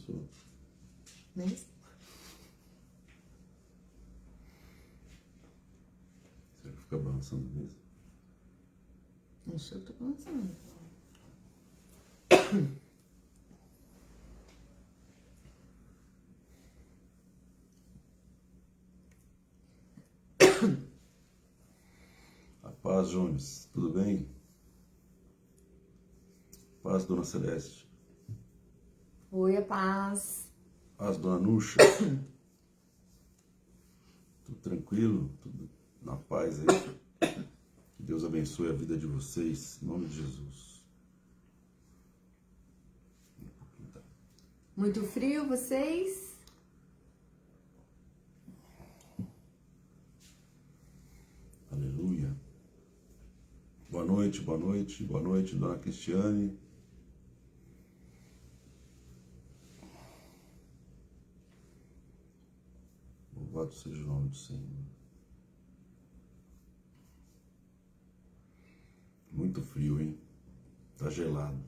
pessoa. Mesmo? Você fica balançando mesmo. Não sei o que eu tô pensando. A paz, Jones. Tudo bem? Paz, Dona Celeste. Oi, a paz. Paz, Dona Nuxa. Tudo tranquilo? Tudo na paz aí? Que Deus abençoe a vida de vocês, em nome de Jesus. Muito frio, vocês? Aleluia. Boa noite, boa noite, boa noite, Dona Cristiane. Louvado seja o nome do Senhor. Muito frio, hein? Tá gelado.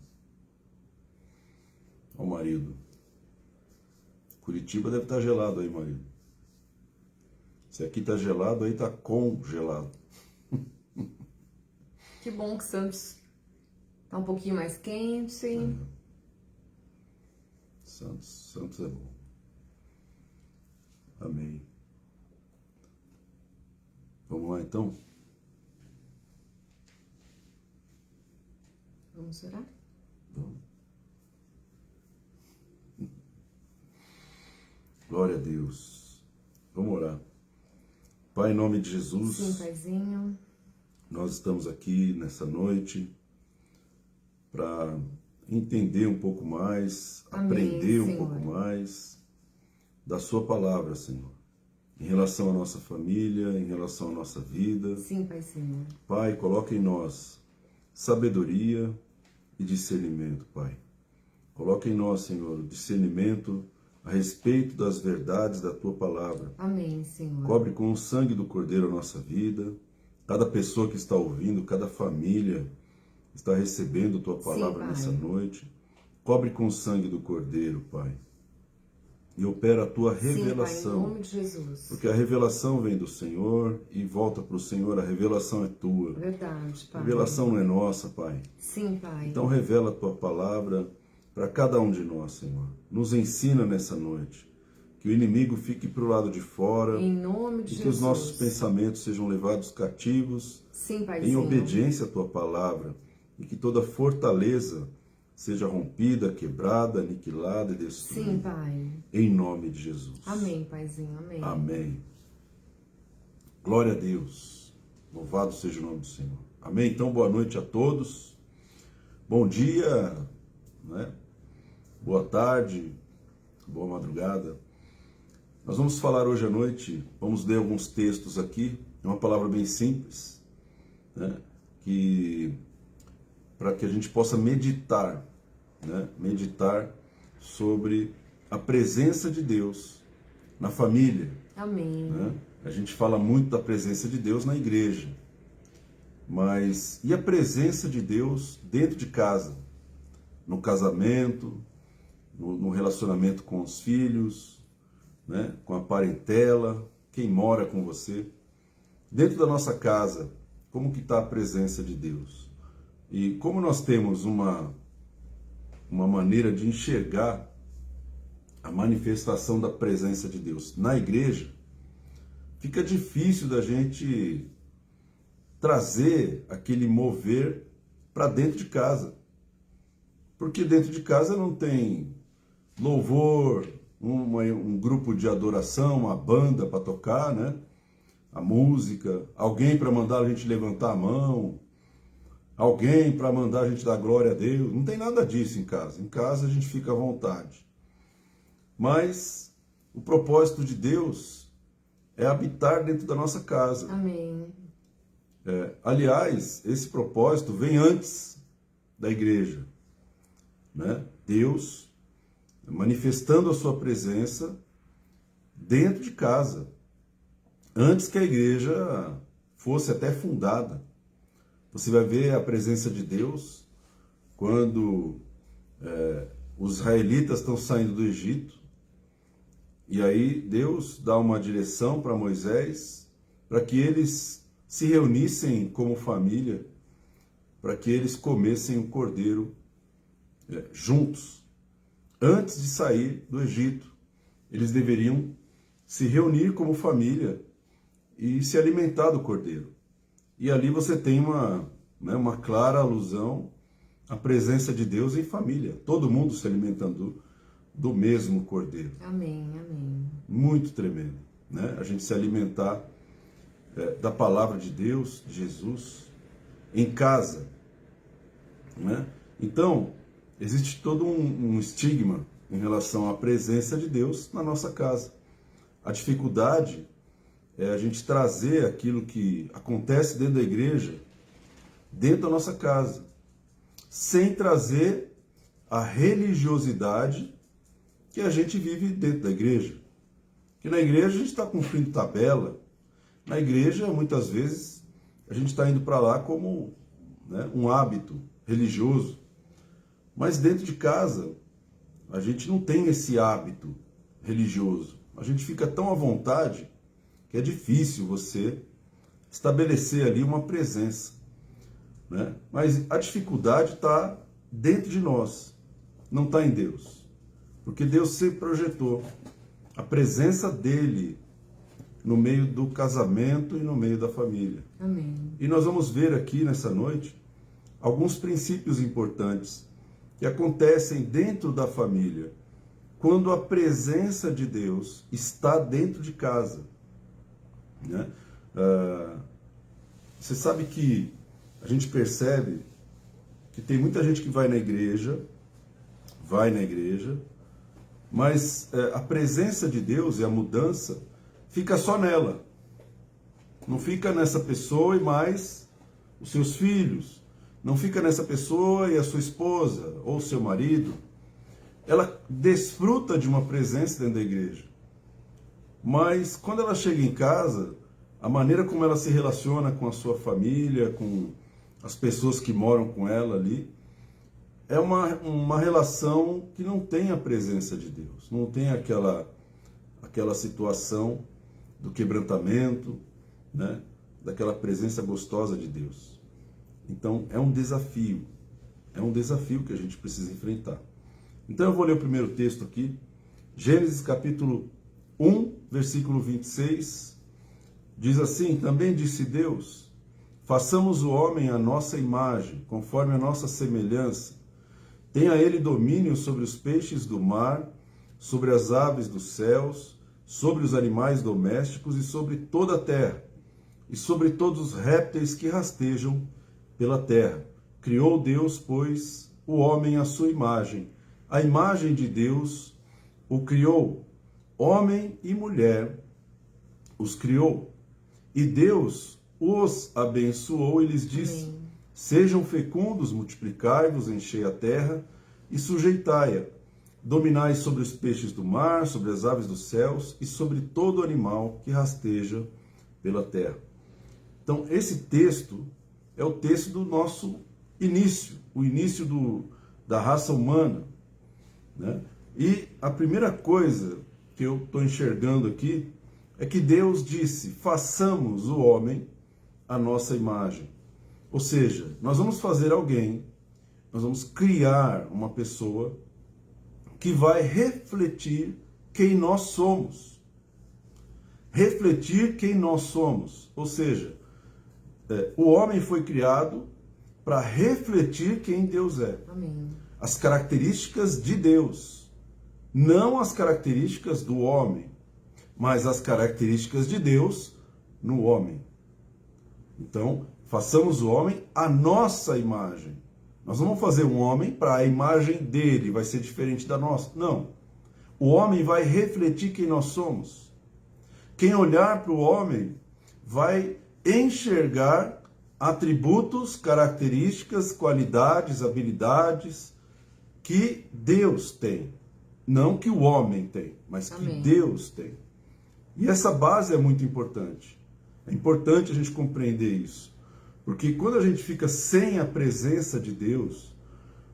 Ó o marido. Curitiba deve estar gelado aí, marido. Se aqui tá gelado, aí tá congelado. Que bom que Santos tá um pouquinho mais quente. Santos é bom. Amém. Vamos lá então? Vamos orar? Vamos. Glória a Deus. Vamos orar. Pai, em nome de Jesus. Sim, Paizinho. Nós estamos aqui nessa noite para entender um pouco mais, Amém, aprender um Senhor. pouco mais da sua palavra, Senhor. Em relação à nossa família, em relação à nossa vida. Sim, Paizinho. Pai, coloca em nós sabedoria e discernimento, Pai. Coloca em nós, Senhor, discernimento a respeito das verdades da Tua palavra. Amém, Senhor. Cobre com o sangue do Cordeiro a nossa vida. Cada pessoa que está ouvindo, cada família está recebendo Tua palavra Sim, nessa Pai. noite. Cobre com o sangue do Cordeiro, Pai. E opera a Tua revelação. Sim, Pai, em nome de Jesus. Porque a revelação vem do Senhor e volta para o Senhor. A revelação é Tua. Verdade, A Pai. revelação não é nossa, Pai. Sim, Pai. Então revela a Tua palavra para cada um de nós, Senhor. Nos ensina nessa noite. Que o inimigo fique para o lado de fora. Em nome de E Jesus. que os nossos pensamentos sejam levados cativos. Sim, Em Paizinho. obediência à Tua palavra. E que toda fortaleza seja rompida, quebrada, aniquilada e destruída. Sim, Pai. Em nome de Jesus. Amém, Paizinho. Amém. Amém. Glória a Deus. Louvado seja o nome do Senhor. Amém. Então, boa noite a todos. Bom dia, né? Boa tarde, boa madrugada. Nós vamos falar hoje à noite, vamos ler alguns textos aqui. É uma palavra bem simples, né? Para que a gente possa meditar, né? Meditar sobre a presença de Deus na família. Amém. Né? A gente fala muito da presença de Deus na igreja, mas e a presença de Deus dentro de casa? No casamento, no relacionamento com os filhos, né? Com a parentela, quem mora com você. Dentro da nossa casa, como que está a presença de Deus? E como nós temos uma maneira de enxergar a manifestação da presença de Deus na igreja, fica difícil da gente trazer aquele mover para dentro de casa. Porque dentro de casa não tem louvor, um grupo de adoração, uma banda para tocar, né? A música, alguém para mandar a gente levantar a mão, alguém para mandar a gente dar glória a Deus. Não tem nada disso em casa. Em casa a gente fica à vontade. Mas o propósito de Deus é habitar dentro da nossa casa. Amém. Aliás, esse propósito vem antes da igreja, né? Deus manifestando a sua presença dentro de casa, antes que a igreja fosse até fundada. Você vai ver a presença de Deus quando Os israelitas estão saindo do Egito, e aí Deus dá uma direção para Moisés, para que eles se reunissem como família, para que eles comessem o cordeiro juntos. Antes de sair do Egito, eles deveriam se reunir como família e se alimentar do cordeiro. E ali você tem uma clara alusão à presença de Deus em família. Todo mundo se alimentando do mesmo cordeiro. Amém, amém. Muito tremendo, né? A gente se alimentar da palavra de Deus, de Jesus, em casa, né? Então, existe todo um estigma em relação à presença de Deus na nossa casa. A dificuldade é a gente trazer aquilo que acontece dentro da igreja, dentro da nossa casa, sem trazer a religiosidade que a gente vive dentro da igreja. Que na igreja a gente está cumprindo tabela, na igreja muitas vezes a gente está indo para lá como, né, um hábito religioso, mas dentro de casa a gente não tem esse hábito religioso. A gente fica tão à vontade que é difícil você estabelecer ali uma presença, né? Mas a dificuldade está dentro de nós, não está em Deus. Porque Deus sempre projetou a presença dele no meio do casamento e no meio da família. Amém. E nós vamos ver aqui nessa noite alguns princípios importantes que acontecem dentro da família, quando a presença de Deus está dentro de casa, né? Você sabe que a gente percebe que tem muita gente que vai na igreja, mas a presença de Deus e a mudança fica só nela. Não fica nessa pessoa e mais os seus filhos. Não fica nessa pessoa e a sua esposa ou seu marido. Ela desfruta de uma presença dentro da igreja. Mas quando ela chega em casa, a maneira como ela se relaciona com a sua família, com as pessoas que moram com ela ali, é uma relação que não tem a presença de Deus. Não tem aquela situação do quebrantamento, né? Daquela presença gostosa de Deus. Então é um desafio que a gente precisa enfrentar. Então eu vou ler o primeiro texto aqui, Gênesis capítulo 1, versículo 26, diz assim: também disse Deus, façamos o homem à nossa imagem, conforme a nossa semelhança, tenha ele domínio sobre os peixes do mar, sobre as aves dos céus, sobre os animais domésticos e sobre toda a terra, e sobre todos os répteis que rastejam pela terra. Criou Deus, pois, o homem à sua imagem. A imagem de Deus o criou. Homem e mulher os criou. E Deus os abençoou e lhes disse: Amém. Sejam fecundos, multiplicai-vos, enchei a terra e sujeitai-a. Dominai sobre os peixes do mar, sobre as aves dos céus e sobre todo animal que rasteja pela terra. Então, esse texto é o texto do nosso início, o início da raça humana, né? E a primeira coisa que eu estou enxergando aqui é que Deus disse: façamos o homem à nossa imagem. Ou seja, nós vamos fazer alguém, nós vamos criar uma pessoa que vai refletir quem nós somos. Refletir quem nós somos. Ou seja, o homem foi criado para refletir quem Deus é. Amém. As características de Deus. Não as características do homem, mas as características de Deus no homem. Então, façamos o homem à nossa imagem. Nós não vamos fazer um homem para a imagem dele, vai ser diferente da nossa. Não. O homem vai refletir quem nós somos. Quem olhar para o homem vai enxergar atributos, características, qualidades, habilidades que Deus tem. Não que o homem tem, mas Amém. que Deus tem. E essa base é muito importante. É importante a gente compreender isso. Porque quando a gente fica sem a presença de Deus,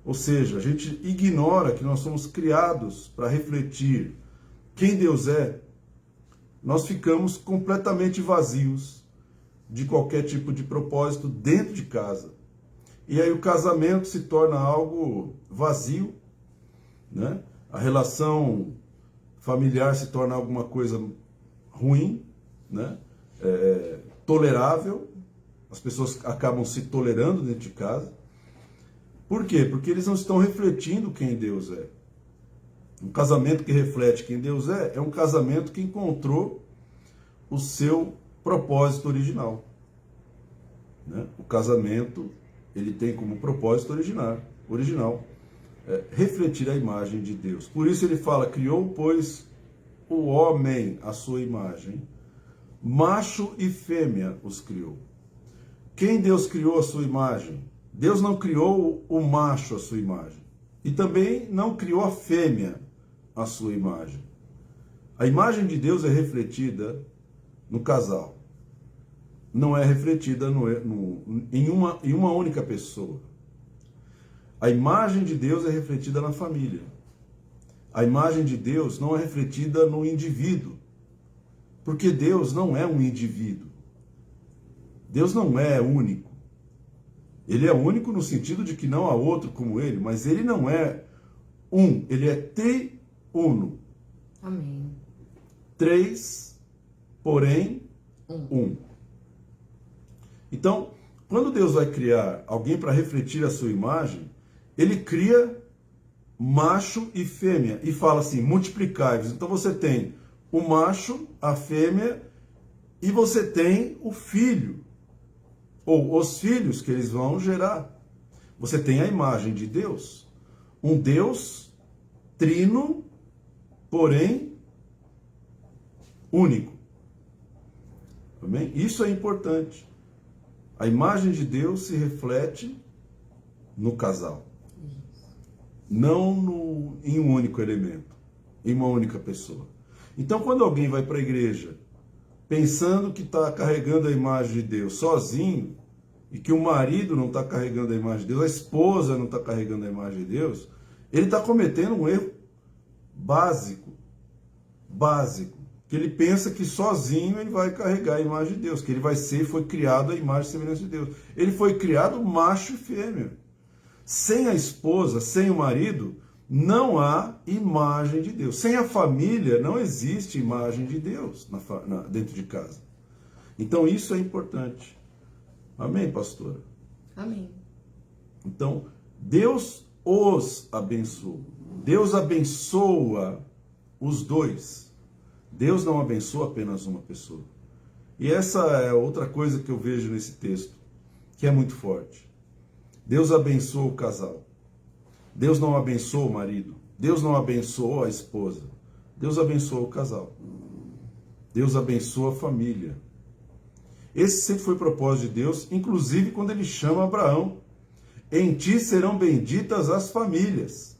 Ou seja, a gente ignora que nós somos criados para refletir quem Deus é, nós ficamos completamente vazios de qualquer tipo de propósito dentro de casa. E aí o casamento se torna algo vazio, né? A relação familiar se torna alguma coisa ruim, né? Tolerável. As pessoas acabam se tolerando dentro de casa. Por quê? Porque eles não estão refletindo quem Deus é. Um casamento que reflete quem Deus é um casamento que encontrou o seu propósito original, né? O casamento, ele tem como propósito original refletir a imagem de Deus. Por isso ele fala, criou, pois, o homem à sua imagem, macho e fêmea os criou. Quem Deus criou à sua imagem? Deus não criou o macho à sua imagem. E também não criou a fêmea à sua imagem. A imagem de Deus é refletida no casal. Não é refletida em uma única pessoa. A imagem de Deus é refletida na família. A imagem de Deus não é refletida no indivíduo. Porque Deus não é um indivíduo. Deus não é único. Ele é único no sentido de que não há outro como ele, mas ele não é um, ele é triuno. Amém. 3, porém, um. Então, quando Deus vai criar alguém para refletir a sua imagem, ele cria macho e fêmea e fala assim, multiplicai-vos. Então você tem o macho, a fêmea e você tem o filho, ou os filhos que eles vão gerar. Você tem a imagem de Deus, um Deus trino, porém único. Amém? Isso é importante. A imagem de Deus se reflete no casal. Não em um único elemento, em uma única pessoa. Então, quando alguém vai para a igreja pensando que está carregando a imagem de Deus sozinho, e que o marido não está carregando a imagem de Deus, a esposa não está carregando a imagem de Deus, ele está cometendo um erro básico, que ele pensa que sozinho ele vai carregar a imagem de Deus, que ele foi criado à imagem e semelhança de Deus. Ele foi criado macho e fêmea. Sem a esposa, sem o marido, não há imagem de Deus. Sem a família, não existe imagem de Deus dentro de casa. Então, isso é importante. Amém, pastora? Amém. Então, Deus os abençoa. Deus abençoa os dois. Deus não abençoa apenas uma pessoa. E essa é outra coisa que eu vejo nesse texto, que é muito forte. Deus abençoa o casal. Deus não abençoa o marido. Deus não abençoa a esposa. Deus abençoa o casal. Deus abençoa a família. Esse sempre foi o propósito de Deus, inclusive quando ele chama Abraão. Em ti serão benditas as famílias.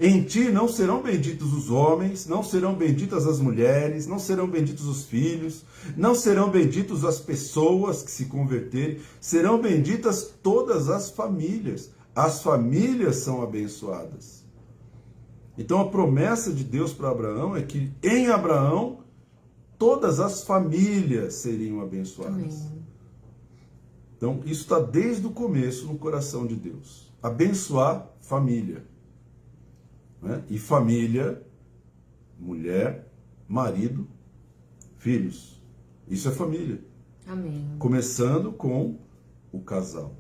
Em ti não serão benditos os homens, não serão benditas as mulheres, não serão benditos os filhos, não serão benditos as pessoas que se converterem, serão benditas todas as famílias. As famílias são abençoadas. Então a promessa de Deus para Abraão é que em Abraão todas as famílias seriam abençoadas. Amém. Então isso está desde o começo no coração de Deus. Abençoar família. Né? E família, mulher, marido, filhos. Isso é família. Amém. Começando com o casal.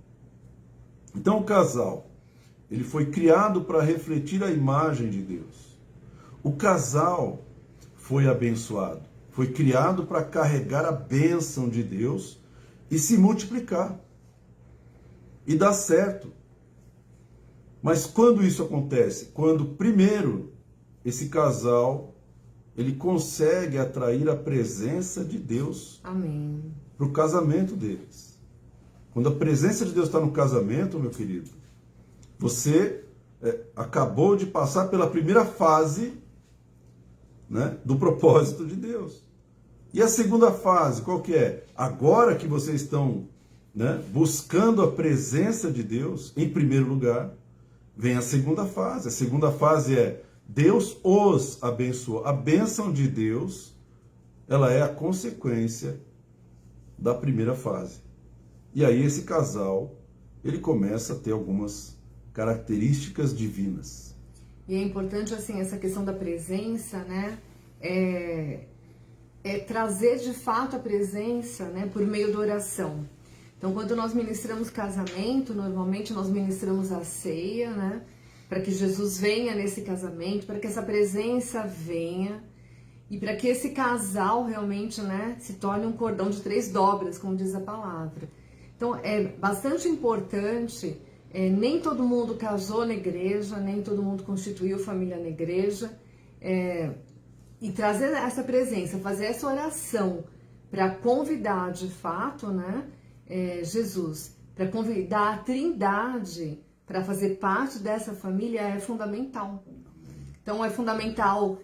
Então o casal, ele foi criado para refletir a imagem de Deus. O casal foi abençoado. Foi criado para carregar a bênção de Deus e se multiplicar. E dar certo. Mas quando isso acontece? Quando, primeiro, esse casal, ele consegue atrair a presença de Deus para o casamento deles. Quando a presença de Deus está no casamento, meu querido, você acabou de passar pela primeira fase, né, do propósito de Deus. E a segunda fase, qual que é? Agora que vocês estão, né, buscando a presença de Deus, em primeiro lugar, vem a segunda fase. A segunda fase é Deus os abençoou. A bênção de Deus, ela é a consequência da primeira fase. E aí esse casal, ele começa a ter algumas características divinas. E é importante, assim, essa questão da presença, né? É trazer de fato a presença, né, por meio da oração. Então, quando nós ministramos casamento, normalmente nós ministramos a ceia, né, para que Jesus venha nesse casamento, para que essa presença venha e para que esse casal realmente, né, se torne um cordão de 3 dobras, como diz a palavra. Então, é bastante importante, nem todo mundo casou na igreja, nem todo mundo constituiu família na igreja, e trazer essa presença, fazer essa oração para convidar de fato, né, Jesus, para convidar a Trindade para fazer parte dessa família é fundamental. Então é fundamental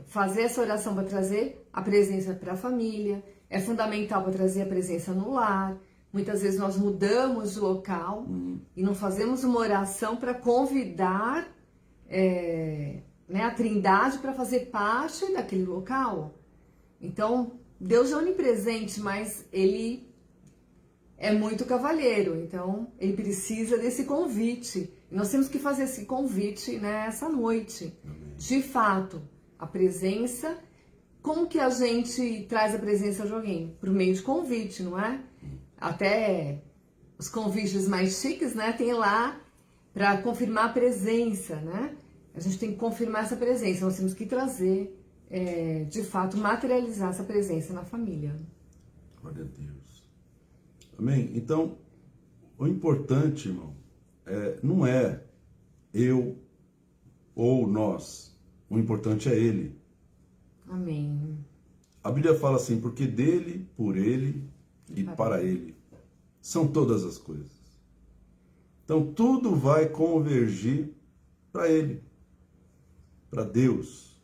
fazer essa oração para trazer a presença para a família, é fundamental para trazer a presença no lar. Muitas vezes nós mudamos de local e não fazemos uma oração para convidar né, a Trindade para fazer parte daquele local. Então, Deus é onipresente, mas Ele é muito cavalheiro, então Ele precisa desse convite. E nós temos que fazer esse convite nessa noite. De fato, a presença, como que a gente traz a presença de alguém? Por meio de convite, não é? Até os convites mais chiques, né, tem lá para confirmar a presença, né? A gente tem que confirmar essa presença, nós temos que trazer, de fato, materializar essa presença na família. Glória a Deus. Amém? Então, o importante, irmão, não é eu ou nós. O importante é Ele. Amém. A Bíblia fala assim, porque dele, por Ele e para Ele são todas as coisas. Então, tudo vai convergir para Ele. Para Deus,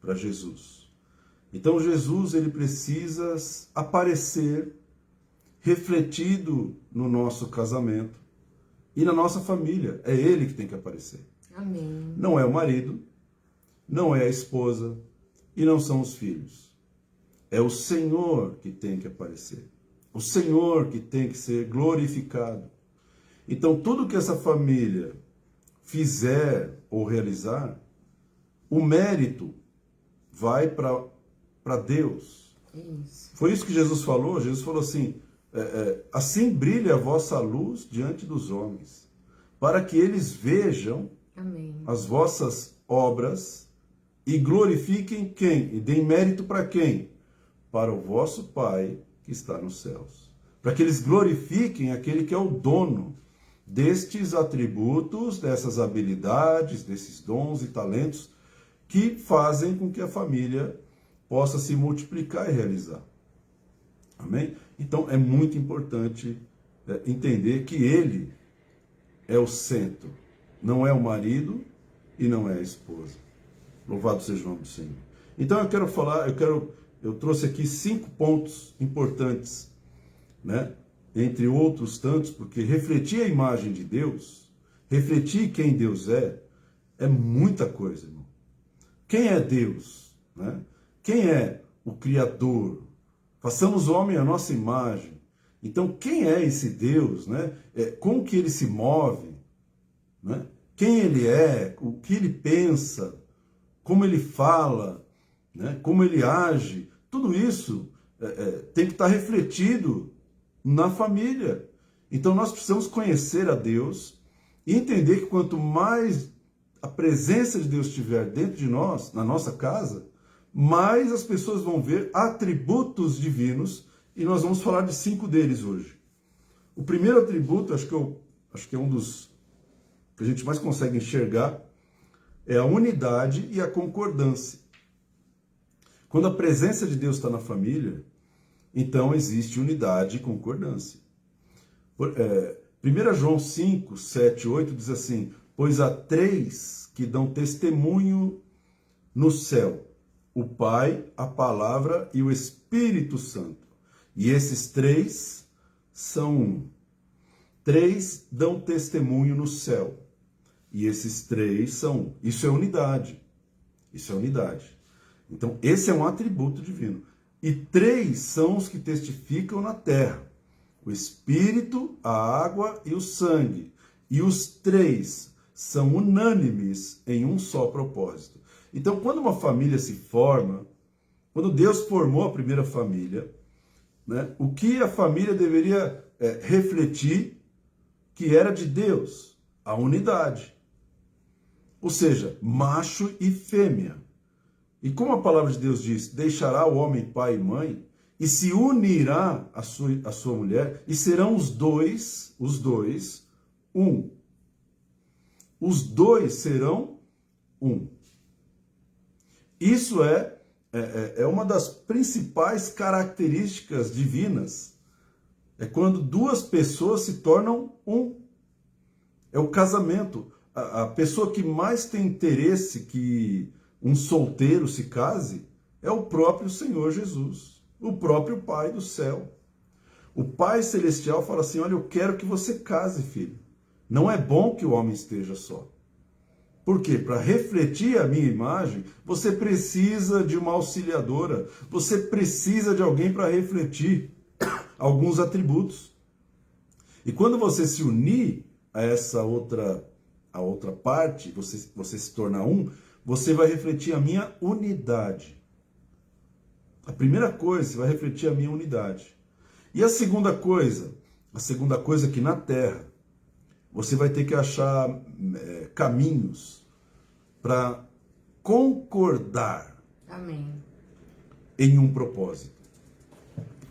para Jesus. Então Jesus, ele precisa aparecer refletido no nosso casamento e na nossa família. É ele que tem que aparecer. Amém. Não é o marido, não é a esposa e não são os filhos. É o Senhor que tem que aparecer. O Senhor que tem que ser glorificado. Então tudo que essa família fizer ou realizar, o mérito vai para Deus. Isso. Foi isso que Jesus falou. Jesus falou assim, assim brilha a vossa luz diante dos homens, para que eles vejam Amém. as vossas obras e glorifiquem quem? E deem mérito para quem? Para o vosso Pai que está nos céus. Para que eles glorifiquem aquele que é o dono destes atributos, dessas habilidades, desses dons e talentos, que fazem com que a família possa se multiplicar e realizar. Amém? Então é muito importante entender que Ele é o centro, não é o marido e não é a esposa. Louvado seja o nome do Senhor. Então eu quero falar, eu trouxe aqui 5 pontos importantes, né? Entre outros tantos, porque refletir a imagem de Deus, refletir quem Deus é muita coisa, irmão. Quem é Deus? Né? Quem é o Criador? Façamos o homem à nossa imagem. Então, quem é esse Deus? Né? Como que ele se move? Né? Quem ele é? O que ele pensa? Como ele fala? Né? Como ele age? Tudo isso tem que estar refletido na família. Então, nós precisamos conhecer a Deus e entender que quanto mais a presença de Deus estiver dentro de nós, na nossa casa, mais as pessoas vão ver atributos divinos, e nós vamos falar de 5 deles hoje. O primeiro atributo, acho que é um dos que a gente mais consegue enxergar, é a unidade e a concordância. Quando a presença de Deus está na família, então existe unidade e concordância. 1 João 5, 7, 8 diz assim, pois há 3 que dão testemunho no céu, o Pai, a Palavra e o Espírito Santo. E esses 3 são 1. 3 dão testemunho no céu. e esses 3 são um. Isso é unidade. Isso é unidade. Então, esse é um atributo divino. E 3 são os que testificam na terra: o Espírito, a água e o sangue. E os 3 são unânimes em um só propósito. Então, quando uma família se forma, quando Deus formou a primeira família, né, o que a família deveria refletir que era de Deus? A unidade. Ou seja, macho e fêmea. E como a palavra de Deus diz, deixará o homem pai e mãe, e se unirá a sua mulher, e serão os dois, um. Os 2 serão um. Isso é uma das principais características divinas. É quando 2 pessoas se tornam um. É o casamento. A pessoa que mais tem interesse que um solteiro se case é o próprio Senhor Jesus, o próprio Pai do céu. O Pai Celestial fala assim: olha, eu quero que você case, filho. Não é bom que o homem esteja só. Por quê? Para refletir a minha imagem, você precisa de uma auxiliadora, você precisa de alguém para refletir alguns atributos. E quando você se unir a essa outra parte, você se torna um, você vai refletir a minha unidade. A primeira coisa, você vai refletir a minha unidade. E a segunda coisa é que na terra, você vai ter que achar caminhos para concordar. Amém. Em um propósito.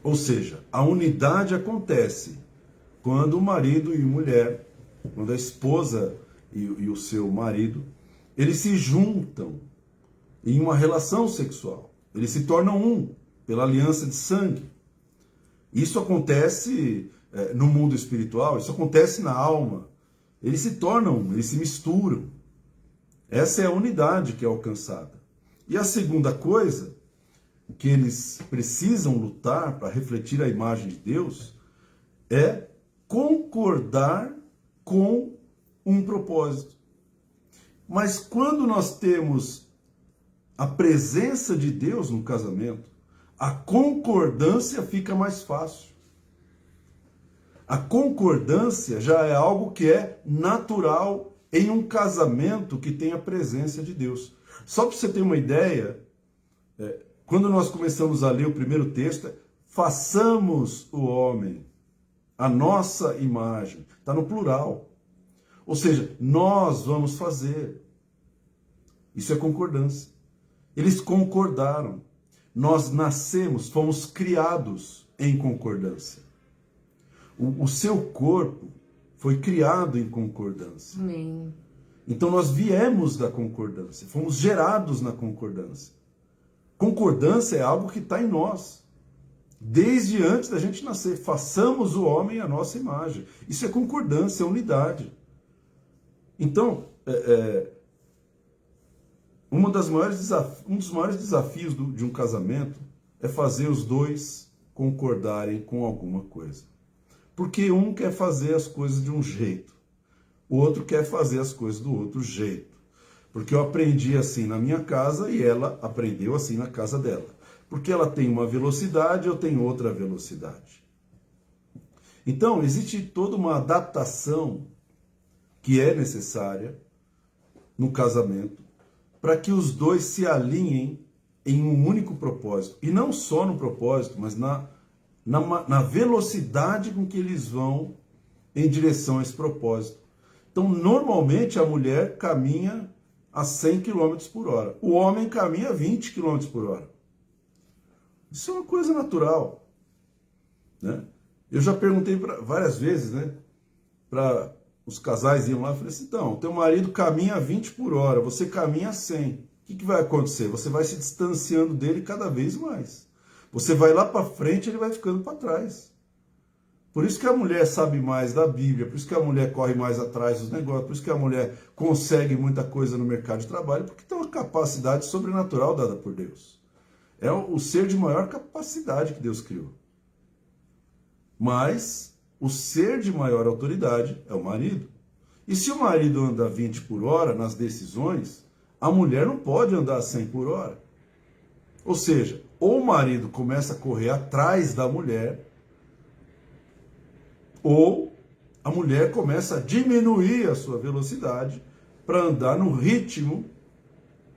Ou seja, a unidade acontece quando o marido e a mulher, quando a esposa e o seu marido, eles se juntam em uma relação sexual. Eles se tornam um pela aliança de sangue. Isso acontece no mundo espiritual, isso acontece na alma. Eles se tornam, eles se misturam. Essa é a unidade que é alcançada. E a segunda coisa que eles precisam lutar para refletir a imagem de Deus é concordar com um propósito. Mas quando nós temos a presença de Deus no casamento, a concordância fica mais fácil. A concordância já é algo que é natural em um casamento que tem a presença de Deus. Só para você ter uma ideia, quando nós começamos a ler o primeiro texto, façamos o homem a nossa imagem. Está no plural. Ou seja, nós vamos fazer. Isso é concordância. Eles concordaram. Nós nascemos, fomos criados em concordância. O seu corpo foi criado em concordância. Amém. Então nós viemos da concordância, fomos gerados na concordância. Concordância é algo que está em nós. Desde antes da gente nascer, façamos o homem à nossa imagem. Isso é concordância, é unidade. Então, um dos maiores desafios de um casamento é fazer os 2 concordarem com alguma coisa. Porque um quer fazer as coisas de um jeito, o outro quer fazer as coisas do outro jeito. Porque eu aprendi assim na minha casa e ela aprendeu assim na casa dela. Porque ela tem uma velocidade, eu tenho outra velocidade. Então, existe toda uma adaptação que é necessária no casamento para que os 2 se alinhem em um único propósito. E não só no propósito, mas na velocidade com que eles vão em direção a esse propósito. Então, normalmente, a mulher caminha a 100 km por hora. O homem caminha a 20 km por hora. Isso é uma coisa natural. Né? Eu já perguntei várias vezes, né, para os casais iam lá e falei assim: então, teu marido caminha a 20 por hora, você caminha a 100. O que vai acontecer? Você vai se distanciando dele cada vez mais. Você vai lá para frente, ele vai ficando para trás. Por isso que a mulher sabe mais da Bíblia, por isso que a mulher corre mais atrás dos negócios, por isso que a mulher consegue muita coisa no mercado de trabalho, porque tem uma capacidade sobrenatural dada por Deus. É o ser de maior capacidade que Deus criou. Mas o ser de maior autoridade é o marido. E se o marido anda 20 por hora nas decisões, a mulher não pode andar 100 por hora. Ou seja, ou o marido começa a correr atrás da mulher, ou a mulher começa a diminuir a sua velocidade para andar no ritmo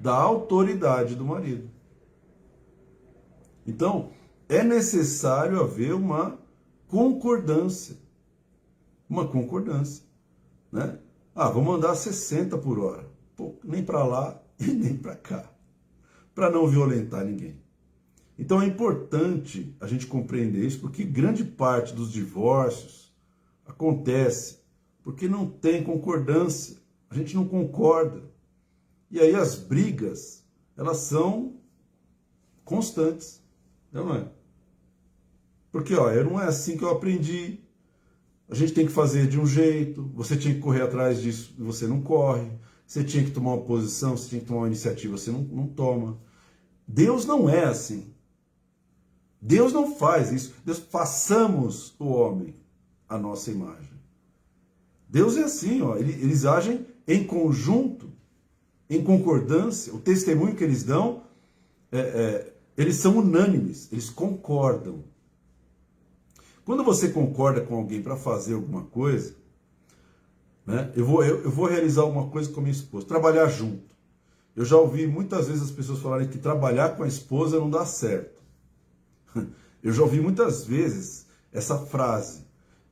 da autoridade do marido. Então, é necessário haver uma concordância. Uma concordância, né? Ah, vamos andar 60 por hora. Pô, nem para lá e nem para cá. Para não violentar ninguém. Então é importante a gente compreender isso, porque grande parte dos divórcios acontece porque não tem concordância. A gente não concorda. E aí as brigas, elas são constantes. Não é? Porque, ó, não é assim que eu aprendi. A gente tem que fazer de um jeito, você tinha que correr atrás disso, você não corre. Você tinha que tomar uma posição, você tinha que tomar uma iniciativa, você não toma. Deus não é assim. Deus não faz isso. Deus, façamos o homem a nossa imagem. Deus é assim, ó, eles agem em conjunto, em concordância. O testemunho que eles dão, eles são unânimes, eles concordam. Quando você concorda com alguém para fazer alguma coisa, né, eu vou realizar alguma coisa com a minha esposa, trabalhar junto. Eu já ouvi muitas vezes as pessoas falarem que trabalhar com a esposa não dá certo. Eu já ouvi muitas vezes essa frase.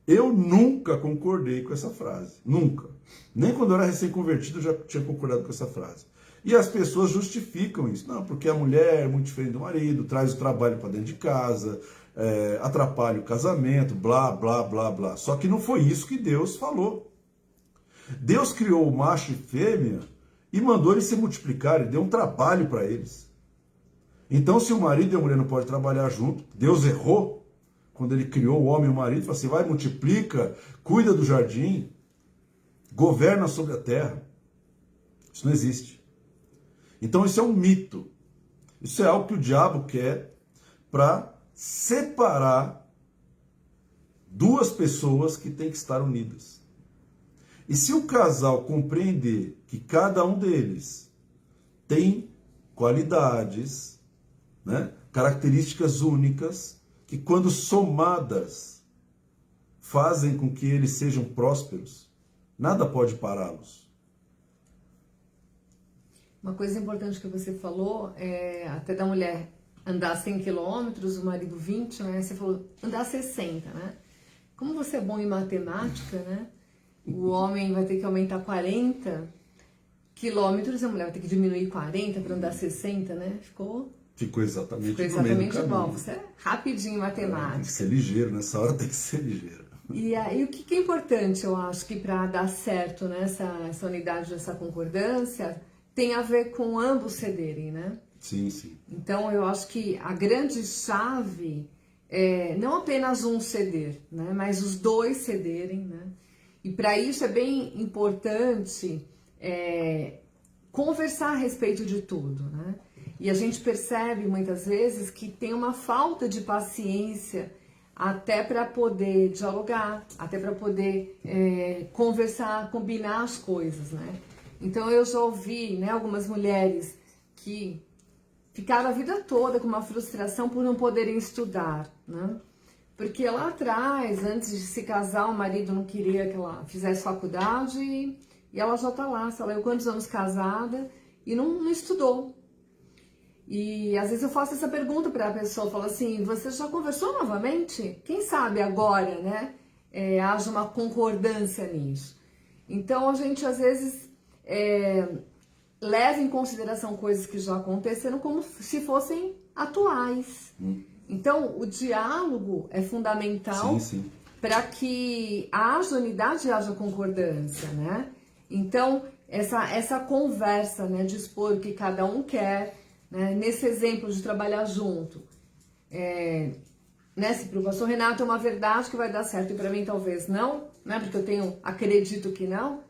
Eu nunca concordei com essa frase. Nunca. Nem quando eu era recém-convertido eu já tinha concordado com essa frase. E as pessoas justificam isso. Não, porque a mulher é muito diferente do marido, traz o trabalho para dentro de casa, atrapalha o casamento, blá, blá, blá, blá. Só que não foi isso que Deus falou. Deus criou o macho e fêmea e mandou eles se multiplicarem, deu um trabalho para eles. Então, se o marido e a mulher não podem trabalhar junto, Deus errou quando ele criou o homem e o marido, falou assim, vai, multiplica, cuida do jardim, governa sobre a terra. Isso não existe. Então, isso é um mito. Isso é algo que o diabo quer para separar duas pessoas que têm que estar unidas. E se o casal compreender que cada um deles tem qualidades, né, características únicas, que quando somadas fazem com que eles sejam prósperos, nada pode pará-los. Uma coisa importante que você falou é até da mulher andar 100 quilômetros, o marido 20, né? Você falou andar 60, né? Como você é bom em matemática, né? O homem vai ter que aumentar 40 quilômetros, a mulher vai ter que diminuir 40 para andar 60, né? Ficou exatamente igual. Você é rapidinho em matemática. Tem que ser ligeiro, nessa hora tem que ser ligeiro. E aí, o que é importante, eu acho, que para dar certo, né, essa unidade, essa concordância, tem a ver com ambos cederem, né? Sim, sim. Então, eu acho que a grande chave é não apenas um ceder, né, mas os dois cederem, né? E para isso é bem importante conversar a respeito de tudo, né? E a gente percebe muitas vezes que tem uma falta de paciência até para poder dialogar, até para poder conversar, combinar as coisas, né? Então eu já ouvi, né, algumas mulheres que ficaram a vida toda com uma frustração por não poderem estudar, né? Porque lá atrás, antes de se casar, o marido não queria que ela fizesse faculdade e ela já está lá, sei lá, eu quantos anos casada e não estudou. E às vezes eu faço essa pergunta para a pessoa, falo assim, você já conversou novamente? Quem sabe agora, né, haja uma concordância nisso. Então a gente às vezes leva em consideração coisas que já aconteceram como se fossem atuais. Então o diálogo é fundamental para que haja unidade e haja concordância, né? Então essa conversa, né, de expor o que cada um quer, né, nesse exemplo de trabalhar junto, né, se para o pastor Renato é uma verdade que vai dar certo e para mim talvez não, né, porque acredito que não,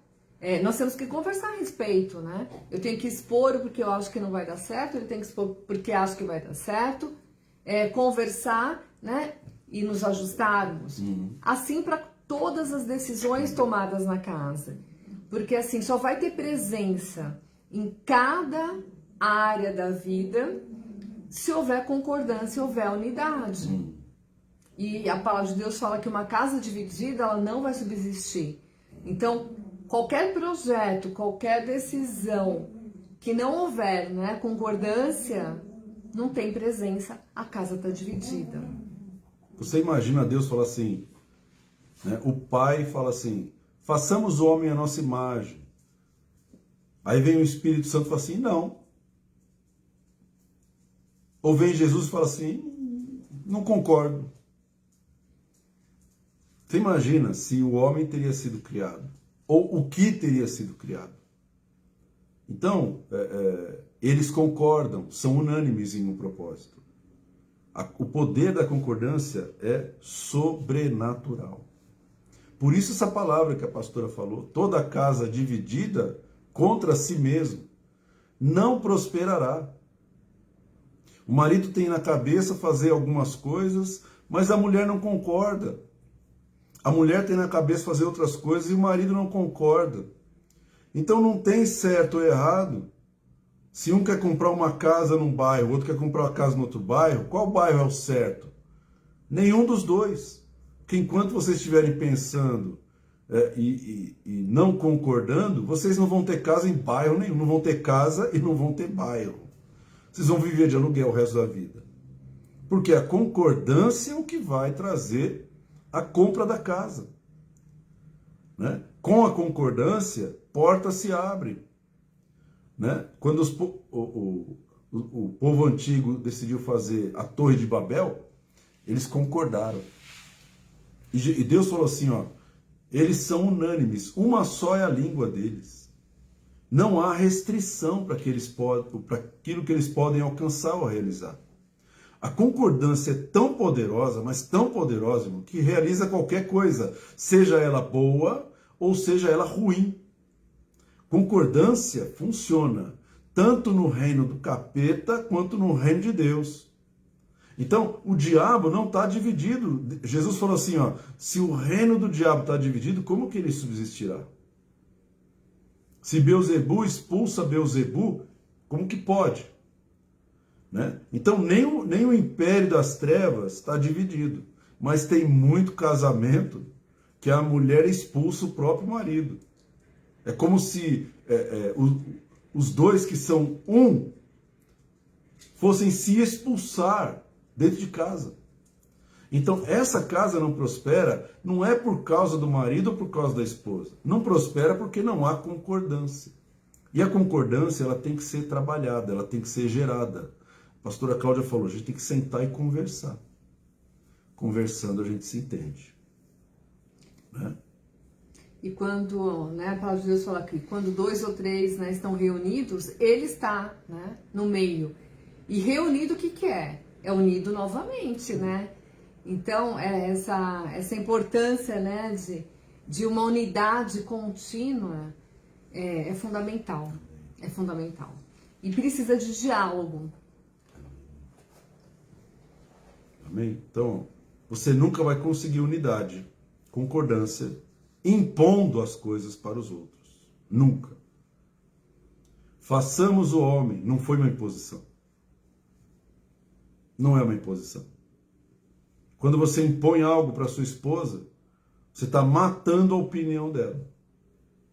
nós temos que conversar a respeito, né? Eu tenho que expor porque eu acho que não vai dar certo, ele tem que expor porque acho que vai dar certo, conversar, né, e nos ajustarmos, assim para todas as decisões tomadas na casa. Porque assim, só vai ter presença em cada área da vida se houver concordância, se houver unidade. E a palavra de Deus fala que uma casa dividida, ela não vai subsistir. Então, qualquer projeto, qualquer decisão que não houver, né, concordância, não tem presença, a casa está dividida. Você imagina Deus falar assim, né? O pai fala assim, façamos o homem à nossa imagem. Aí vem o Espírito Santo e fala assim, não. Ou vem Jesus e fala assim, não concordo. Você imagina se o homem teria sido criado, ou o que teria sido criado. Então, eles concordam, são unânimes em um propósito. O poder da concordância é sobrenatural. Por isso essa palavra que a pastora falou, toda casa dividida contra si mesmo não prosperará. O marido tem na cabeça fazer algumas coisas, mas a mulher não concorda. A mulher tem na cabeça fazer outras coisas e o marido não concorda. Então não tem certo ou errado. Se um quer comprar uma casa num bairro, o outro quer comprar uma casa no outro bairro, qual bairro é o certo? Nenhum dos dois. Porque enquanto vocês estiverem pensando e não concordando, vocês não vão ter casa em bairro nenhum. Não vão ter casa e não vão ter bairro. Vocês vão viver de aluguel o resto da vida. Porque a concordância é o que vai trazer a compra da casa. Né? Com a concordância, portas se abrem. Né? Quando o povo antigo decidiu fazer a Torre de Babel, eles concordaram. E Deus falou assim, ó, eles são unânimes, uma só é a língua deles. Não há restrição para aquilo que eles podem alcançar ou realizar. A concordância é tão poderosa, mas tão poderosa, que realiza qualquer coisa, seja ela boa ou seja ela ruim. Concordância funciona tanto no reino do capeta quanto no reino de Deus. Então, o diabo não está dividido. Jesus falou assim, ó, se o reino do diabo está dividido, como que ele subsistirá? Se Beelzebu expulsa Beelzebu, como que pode? Né? Então, nem o império das trevas está dividido. Mas tem muito casamento que a mulher expulsa o próprio marido. É como se os dois que são um fossem se expulsar dentro de casa. Então, essa casa não prospera, não é por causa do marido ou por causa da esposa. Não prospera porque não há concordância. E a concordância, ela tem que ser trabalhada, ela tem que ser gerada. A pastora Cláudia falou, a gente tem que sentar e conversar. Conversando a gente se entende. Né? E quando, né, a palavra de Deus fala aqui, quando 2 ou 3, né, estão reunidos, ele está, né, no meio. E reunido o que é? É unido novamente, né? Então, essa importância, né, de uma unidade contínua é fundamental. É fundamental. E precisa de diálogo. Amém? Então, você nunca vai conseguir unidade, concordância, impondo as coisas para os outros. Nunca. Façamos o homem, não foi uma imposição. Não é uma imposição. Quando você impõe algo para sua esposa, você está matando a opinião dela.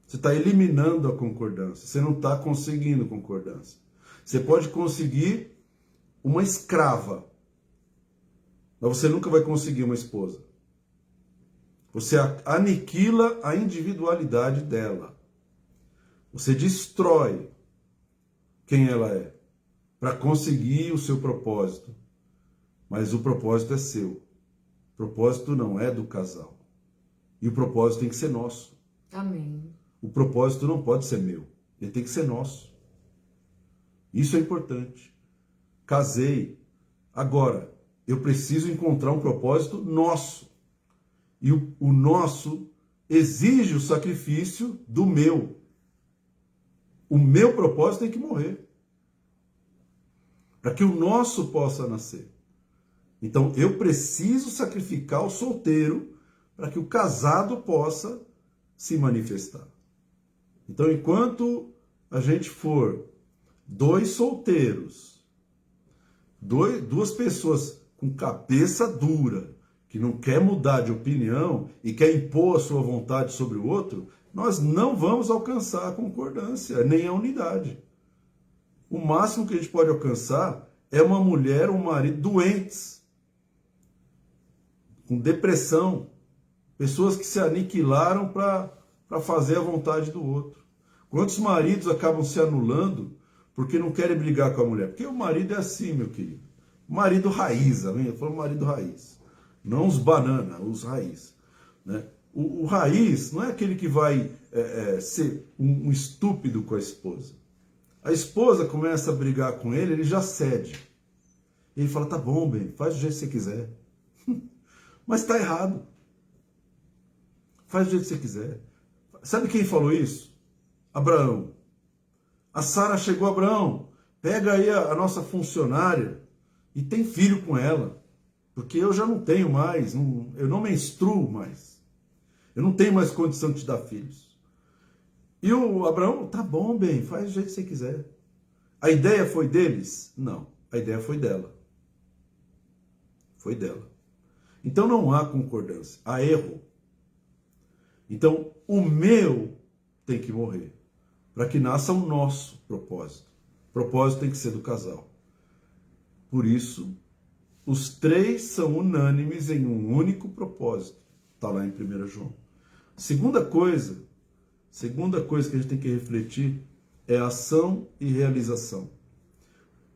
Você está eliminando a concordância. Você não está conseguindo concordância. Você pode conseguir uma escrava, mas você nunca vai conseguir uma esposa. Você aniquila a individualidade dela. Você destrói quem ela é para conseguir o seu propósito. Mas o propósito é seu. O propósito não é do casal. E o propósito tem que ser nosso. Amém. O propósito não pode ser meu. Ele tem que ser nosso. Isso é importante. Casei. Agora, eu preciso encontrar um propósito nosso. E o nosso exige o sacrifício do meu. O meu propósito tem que morrer. Para que o nosso possa nascer. Então, eu preciso sacrificar o solteiro para que o casado possa se manifestar. Então, enquanto a gente for dois solteiros, duas pessoas com cabeça dura, que não quer mudar de opinião e quer impor a sua vontade sobre o outro, nós não vamos alcançar a concordância, nem a unidade. O máximo que a gente pode alcançar é uma mulher ou um marido doentes, com depressão, pessoas que se aniquilaram para fazer a vontade do outro. Quantos maridos acabam se anulando porque não querem brigar com a mulher? Porque o marido é assim, meu querido. O marido raiz, eu falo marido raiz. Não os banana, os raiz. Né? O raiz não é aquele que vai ser um estúpido com a esposa. A esposa começa a brigar com ele, ele já cede. Ele fala, tá bom, bem, faz do jeito que você quiser. Mas está errado. Faz do jeito que você quiser. Sabe quem falou isso? Abraão. A Sara chegou, Abraão, pega aí a nossa funcionária e tem filho com ela. Porque eu já não tenho mais, eu não menstruo mais. Eu não tenho mais condição de te dar filhos. E o Abraão, tá bom, bem, faz do jeito que você quiser. A ideia foi deles? Não, a ideia foi dela. Foi dela. Então não há concordância, há erro. Então o meu tem que morrer, para que nasça o nosso propósito. O propósito tem que ser do casal. Por isso, os três são unânimes em um único propósito. Está lá em 1 João. Segunda coisa que a gente tem que refletir é ação e realização.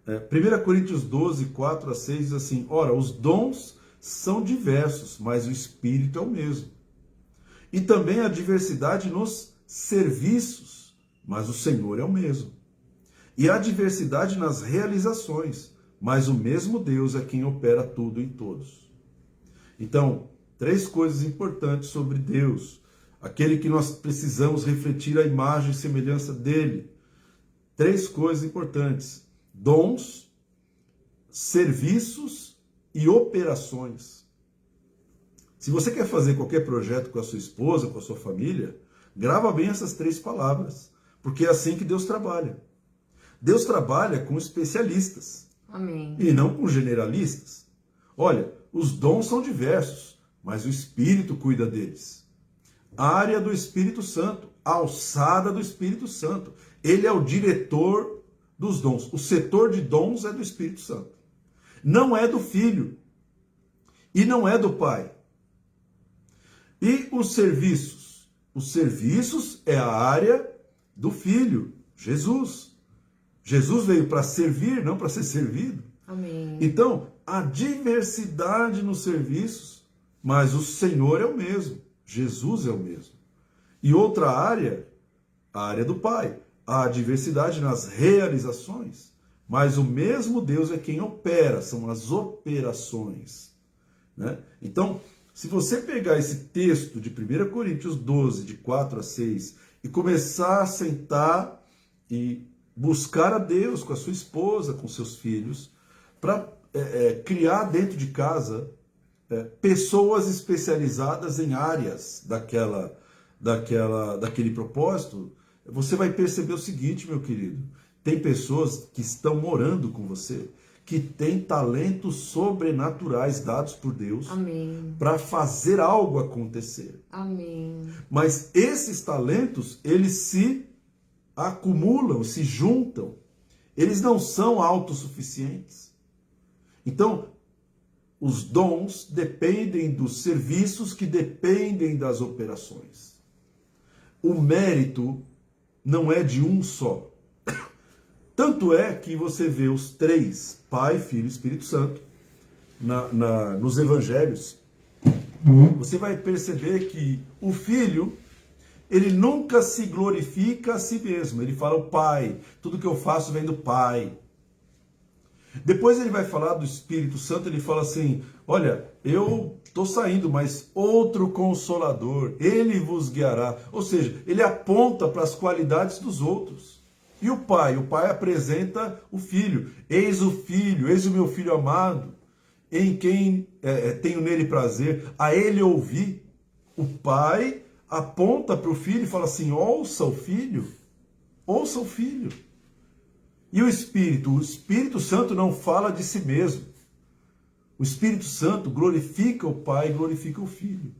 1 Coríntios 12, 4 a 6 diz assim, ora, os dons são diversos, mas o Espírito é o mesmo. E também há diversidade nos serviços, mas o Senhor é o mesmo. E há diversidade nas realizações, mas o mesmo Deus é quem opera tudo em todos. Então, 3 coisas importantes sobre Deus, aquele que nós precisamos refletir a imagem e semelhança dele. 3 coisas importantes: dons, serviços e operações. Se você quer fazer qualquer projeto com a sua esposa, com a sua família, grava bem essas 3 palavras, porque é assim que Deus trabalha. Deus trabalha com especialistas. Amém. E não com generalistas. Olha, os dons são diversos, mas o Espírito cuida deles. A área do Espírito Santo, a alçada do Espírito Santo. Ele é o diretor dos dons. O setor de dons é do Espírito Santo. Não é do Filho. E não é do Pai. E os serviços? Os serviços é a área do Filho, Jesus. Jesus veio para servir, não para ser servido. Amém. Então, há diversidade nos serviços, mas o Senhor é o mesmo. Jesus é o mesmo. E outra área, a área do Pai. Há diversidade nas realizações, mas o mesmo Deus é quem opera, são as operações. Né? Então, se você pegar esse texto de 1 Coríntios 12, de 4 a 6, e começar a sentar e buscar a Deus com a sua esposa, com seus filhos, para criar dentro de casa pessoas especializadas em áreas daquele propósito, você vai perceber o seguinte, meu querido, tem pessoas que estão morando com você, que têm talentos sobrenaturais dados por Deus para fazer algo acontecer. Amém. Mas esses talentos, eles se acumulam, se juntam. Eles não são autossuficientes. Então, os dons dependem dos serviços que dependem das operações. O mérito não é de um só. Tanto é que você vê os 3, Pai, Filho e Espírito Santo, nos evangelhos. Você vai perceber que o Filho, ele nunca se glorifica a si mesmo. Ele fala o Pai, tudo que eu faço vem do Pai. Depois ele vai falar do Espírito Santo, ele fala assim, olha, eu estou saindo, mas outro Consolador, ele vos guiará. Ou seja, ele aponta para as qualidades dos outros. E o Pai apresenta o Filho. Eis o Filho, eis o meu Filho amado, em quem tenho nele prazer, a ele ouvi. O Pai aponta para o filho e fala assim, ouça o filho, ouça o filho. E o Espírito Santo não fala de si mesmo. O Espírito Santo glorifica o Pai e glorifica o Filho.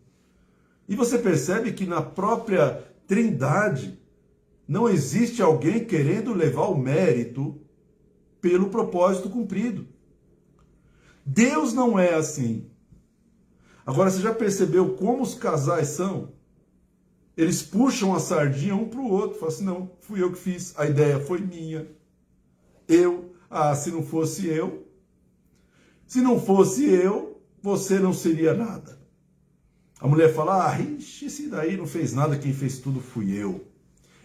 E você percebe que na própria Trindade não existe alguém querendo levar o mérito pelo propósito cumprido. Deus não é assim. Agora, você já percebeu como os casais são? Eles puxam a sardinha um para o outro. Falam assim, não, fui eu que fiz, a ideia foi minha. Se não fosse eu, você não seria nada. A mulher fala, esse daí não fez nada, quem fez tudo fui eu.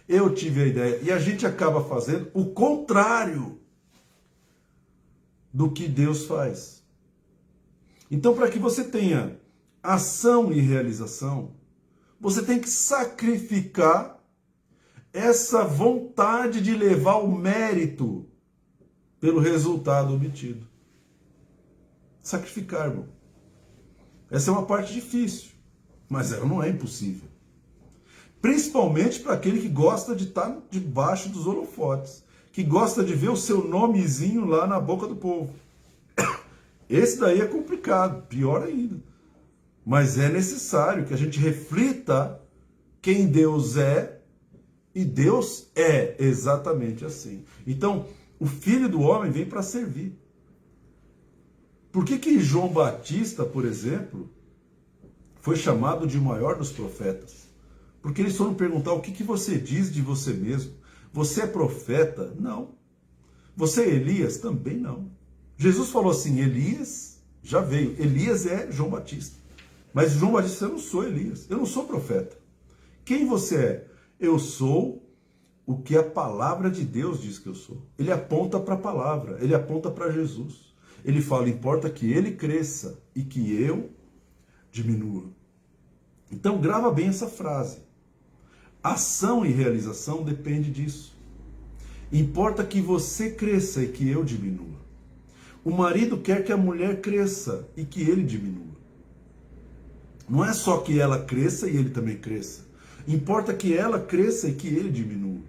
Eu tive a ideia. E a gente acaba fazendo o contrário do que Deus faz. Então, para que você tenha ação e realização, você tem que sacrificar essa vontade de levar o mérito pelo resultado obtido. Sacrificar, irmão. Essa é uma parte difícil, mas ela não é impossível. Principalmente para aquele que gosta de estar debaixo dos holofotes, que gosta de ver o seu nomezinho lá na boca do povo. Esse daí é complicado, pior ainda. Mas é necessário que a gente reflita quem Deus é, e Deus é exatamente assim. Então, o Filho do Homem vem para servir. Por que João Batista, por exemplo, foi chamado de maior dos profetas? Porque eles foram perguntar, o que você diz de você mesmo? Você é profeta? Não. Você é Elias? Também não. Jesus falou assim, Elias já veio. Elias é João Batista. Mas João Batista, eu não sou Elias. Eu não sou profeta. Quem você é? Eu sou o que a palavra de Deus diz que eu sou. Ele aponta para a palavra. Ele aponta para Jesus. Ele fala, importa que ele cresça e que eu diminua. Então grava bem essa frase. Ação e realização depende disso. Importa que você cresça e que eu diminua. O marido quer que a mulher cresça e que ele diminua. Não é só que ela cresça e ele também cresça. Importa que ela cresça e que ele diminua.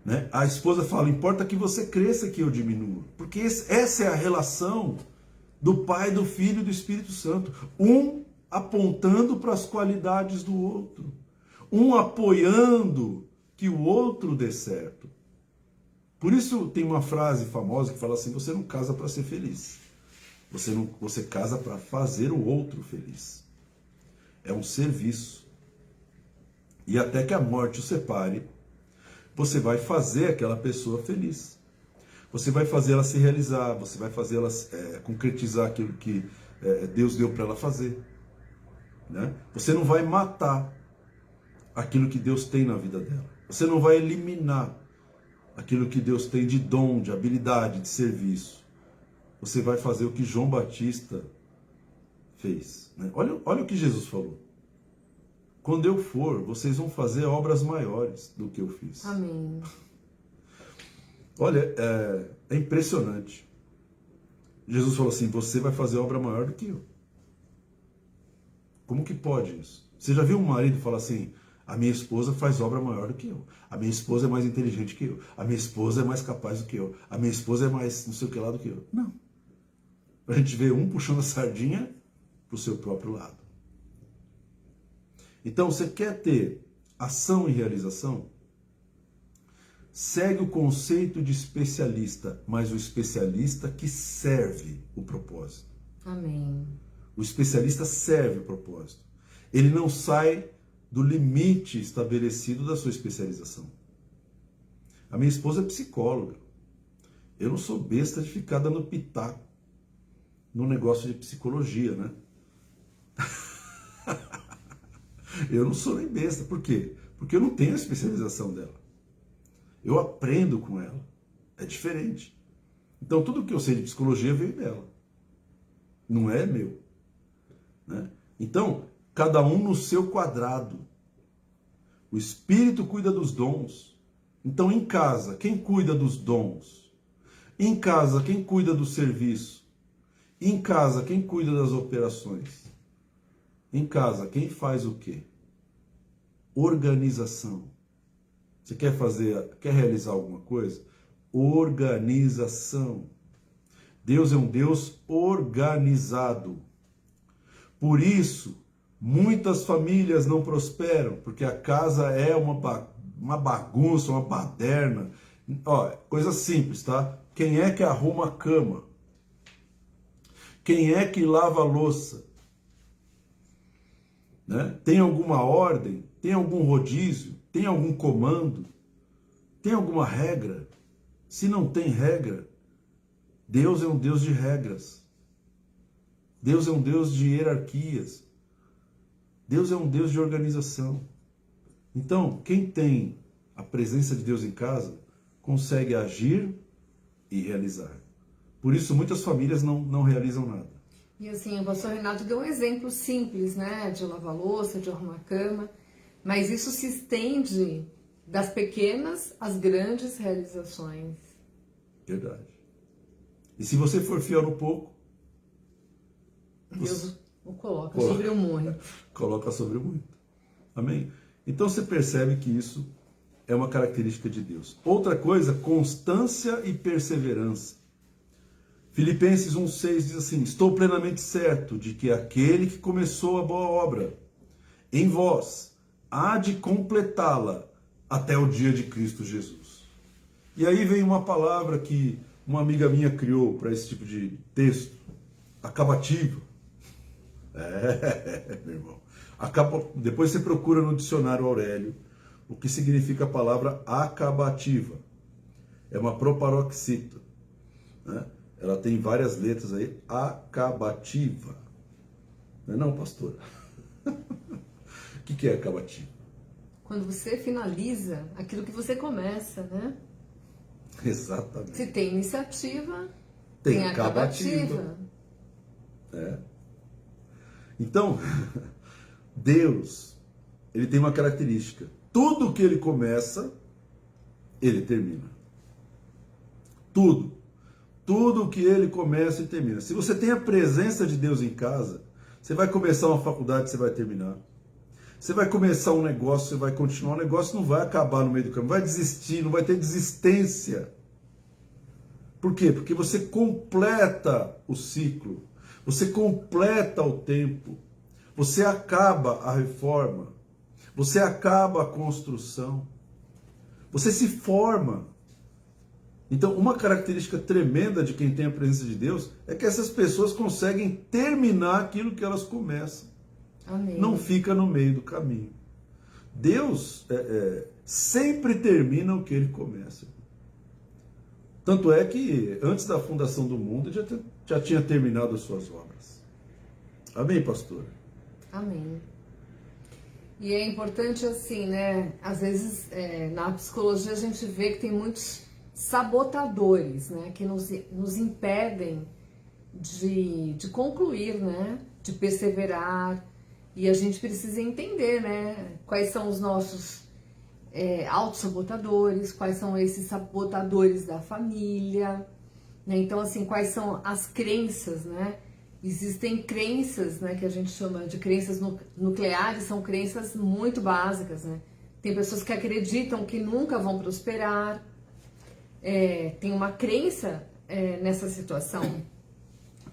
Né? A esposa fala, importa que você cresça e que eu diminua. Porque essa é a relação do Pai, do Filho e do Espírito Santo. Um apontando para as qualidades do outro. Um apoiando que o outro dê certo. Por isso tem uma frase famosa que fala assim, você não casa para ser feliz. Você casa para fazer o outro feliz. É um serviço. E até que a morte o separe, você vai fazer aquela pessoa feliz. Você vai fazer ela se realizar, você vai fazer ela concretizar aquilo que Deus deu para ela fazer. Né? Você não vai matar aquilo que Deus tem na vida dela. Você não vai eliminar aquilo que Deus tem de dom, de habilidade, de serviço. Você vai fazer o que João Batista fez. Né? Olha o que Jesus falou. Quando eu for, vocês vão fazer obras maiores do que eu fiz. Amém. Olha, é impressionante. Jesus falou assim, você vai fazer obra maior do que eu. Como que pode isso? Você já viu um marido falar assim, a minha esposa faz obra maior do que eu. A minha esposa é mais inteligente que eu. A minha esposa é mais capaz do que eu. A minha esposa é mais não sei o que lá do que eu. Não. A gente vê um puxando a sardinha para o seu próprio lado. Então, você quer ter ação e realização? Segue o conceito de especialista, mas o especialista que serve o propósito. Amém. O especialista serve o propósito. Ele não sai do limite estabelecido da sua especialização. A minha esposa é psicóloga. Eu não sou besta de ficar dando pitaco no negócio de psicologia, né? Eu não sou nem besta. Por quê? Porque eu não tenho a especialização dela. Eu aprendo com ela. É diferente. Então, tudo que eu sei de psicologia veio dela. Não é meu. Né? Então, cada um no seu quadrado. O Espírito cuida dos dons. Então, em casa, quem cuida dos dons? Em casa, quem cuida do serviço? Em casa, quem cuida das operações? Em casa, quem faz o quê? Organização. Você quer realizar alguma coisa? Organização. Deus é um Deus organizado. Por isso, muitas famílias não prosperam, porque a casa é uma bagunça, uma baderna. Ó, coisa simples, tá? Quem é que arruma a cama? Quem é que lava a louça? Né? Tem alguma ordem? Tem algum rodízio? Tem algum comando? Tem alguma regra? Se não tem regra, Deus é um Deus de regras. Deus é um Deus de hierarquias. Deus é um Deus de organização. Então, quem tem a presença de Deus em casa, consegue agir e realizar. Por isso, muitas famílias não realizam nada. E assim, o pastor Renato deu um exemplo simples, né? De lavar louça, de arrumar cama. Mas isso se estende das pequenas às grandes realizações. Verdade. E se você for fiel no pouco, Deus o coloca sobre o muito. Coloca sobre o muito. Amém? Então você percebe que isso é uma característica de Deus. Outra coisa, constância e perseverança. Filipenses 1,6 diz assim: estou plenamente certo de que aquele que começou a boa obra em vós há de completá-la até o dia de Cristo Jesus. E aí vem uma palavra que uma amiga minha criou para esse tipo de texto, acabativa. Meu irmão. Depois você procura no dicionário Aurélio o que significa a palavra acabativa. É uma proparoxítona, né? Ela tem várias letras aí, acabativa. Não é não, pastor? O que é acabativa? Quando você finaliza aquilo que você começa, né? Exatamente. Se tem iniciativa, tem acabativa. Então, Deus, ele tem uma característica. Tudo que ele começa, ele termina. Tudo. Tudo que ele começa e termina. Se você tem a presença de Deus em casa, você vai começar uma faculdade, você vai terminar. Você vai começar um negócio, você vai continuar. O negócio não vai acabar no meio do caminho, vai desistir, não vai ter desistência. Por quê? Porque você completa o ciclo, você completa o tempo, você acaba a reforma, você acaba a construção, você se forma. Então, uma característica tremenda de quem tem a presença de Deus é que essas pessoas conseguem terminar aquilo que elas começam. Amém. Não fica no meio do caminho. Deus sempre termina o que ele começa. Tanto é que antes da fundação do mundo ele já tinha terminado as suas obras. Amém, pastor? Amém. E é importante assim, né? Às vezes na psicologia a gente vê que tem muitos sabotadores, né? Que nos impedem de concluir, né? De perseverar. E a gente precisa entender, né? Quais são os nossos autossabotadores, quais são esses sabotadores da família, né? Então, assim, quais são as crenças, né? Existem crenças, né, que a gente chama de crenças nucleares, são crenças muito básicas, né? Tem pessoas que acreditam que nunca vão prosperar, tem uma crença nessa situação,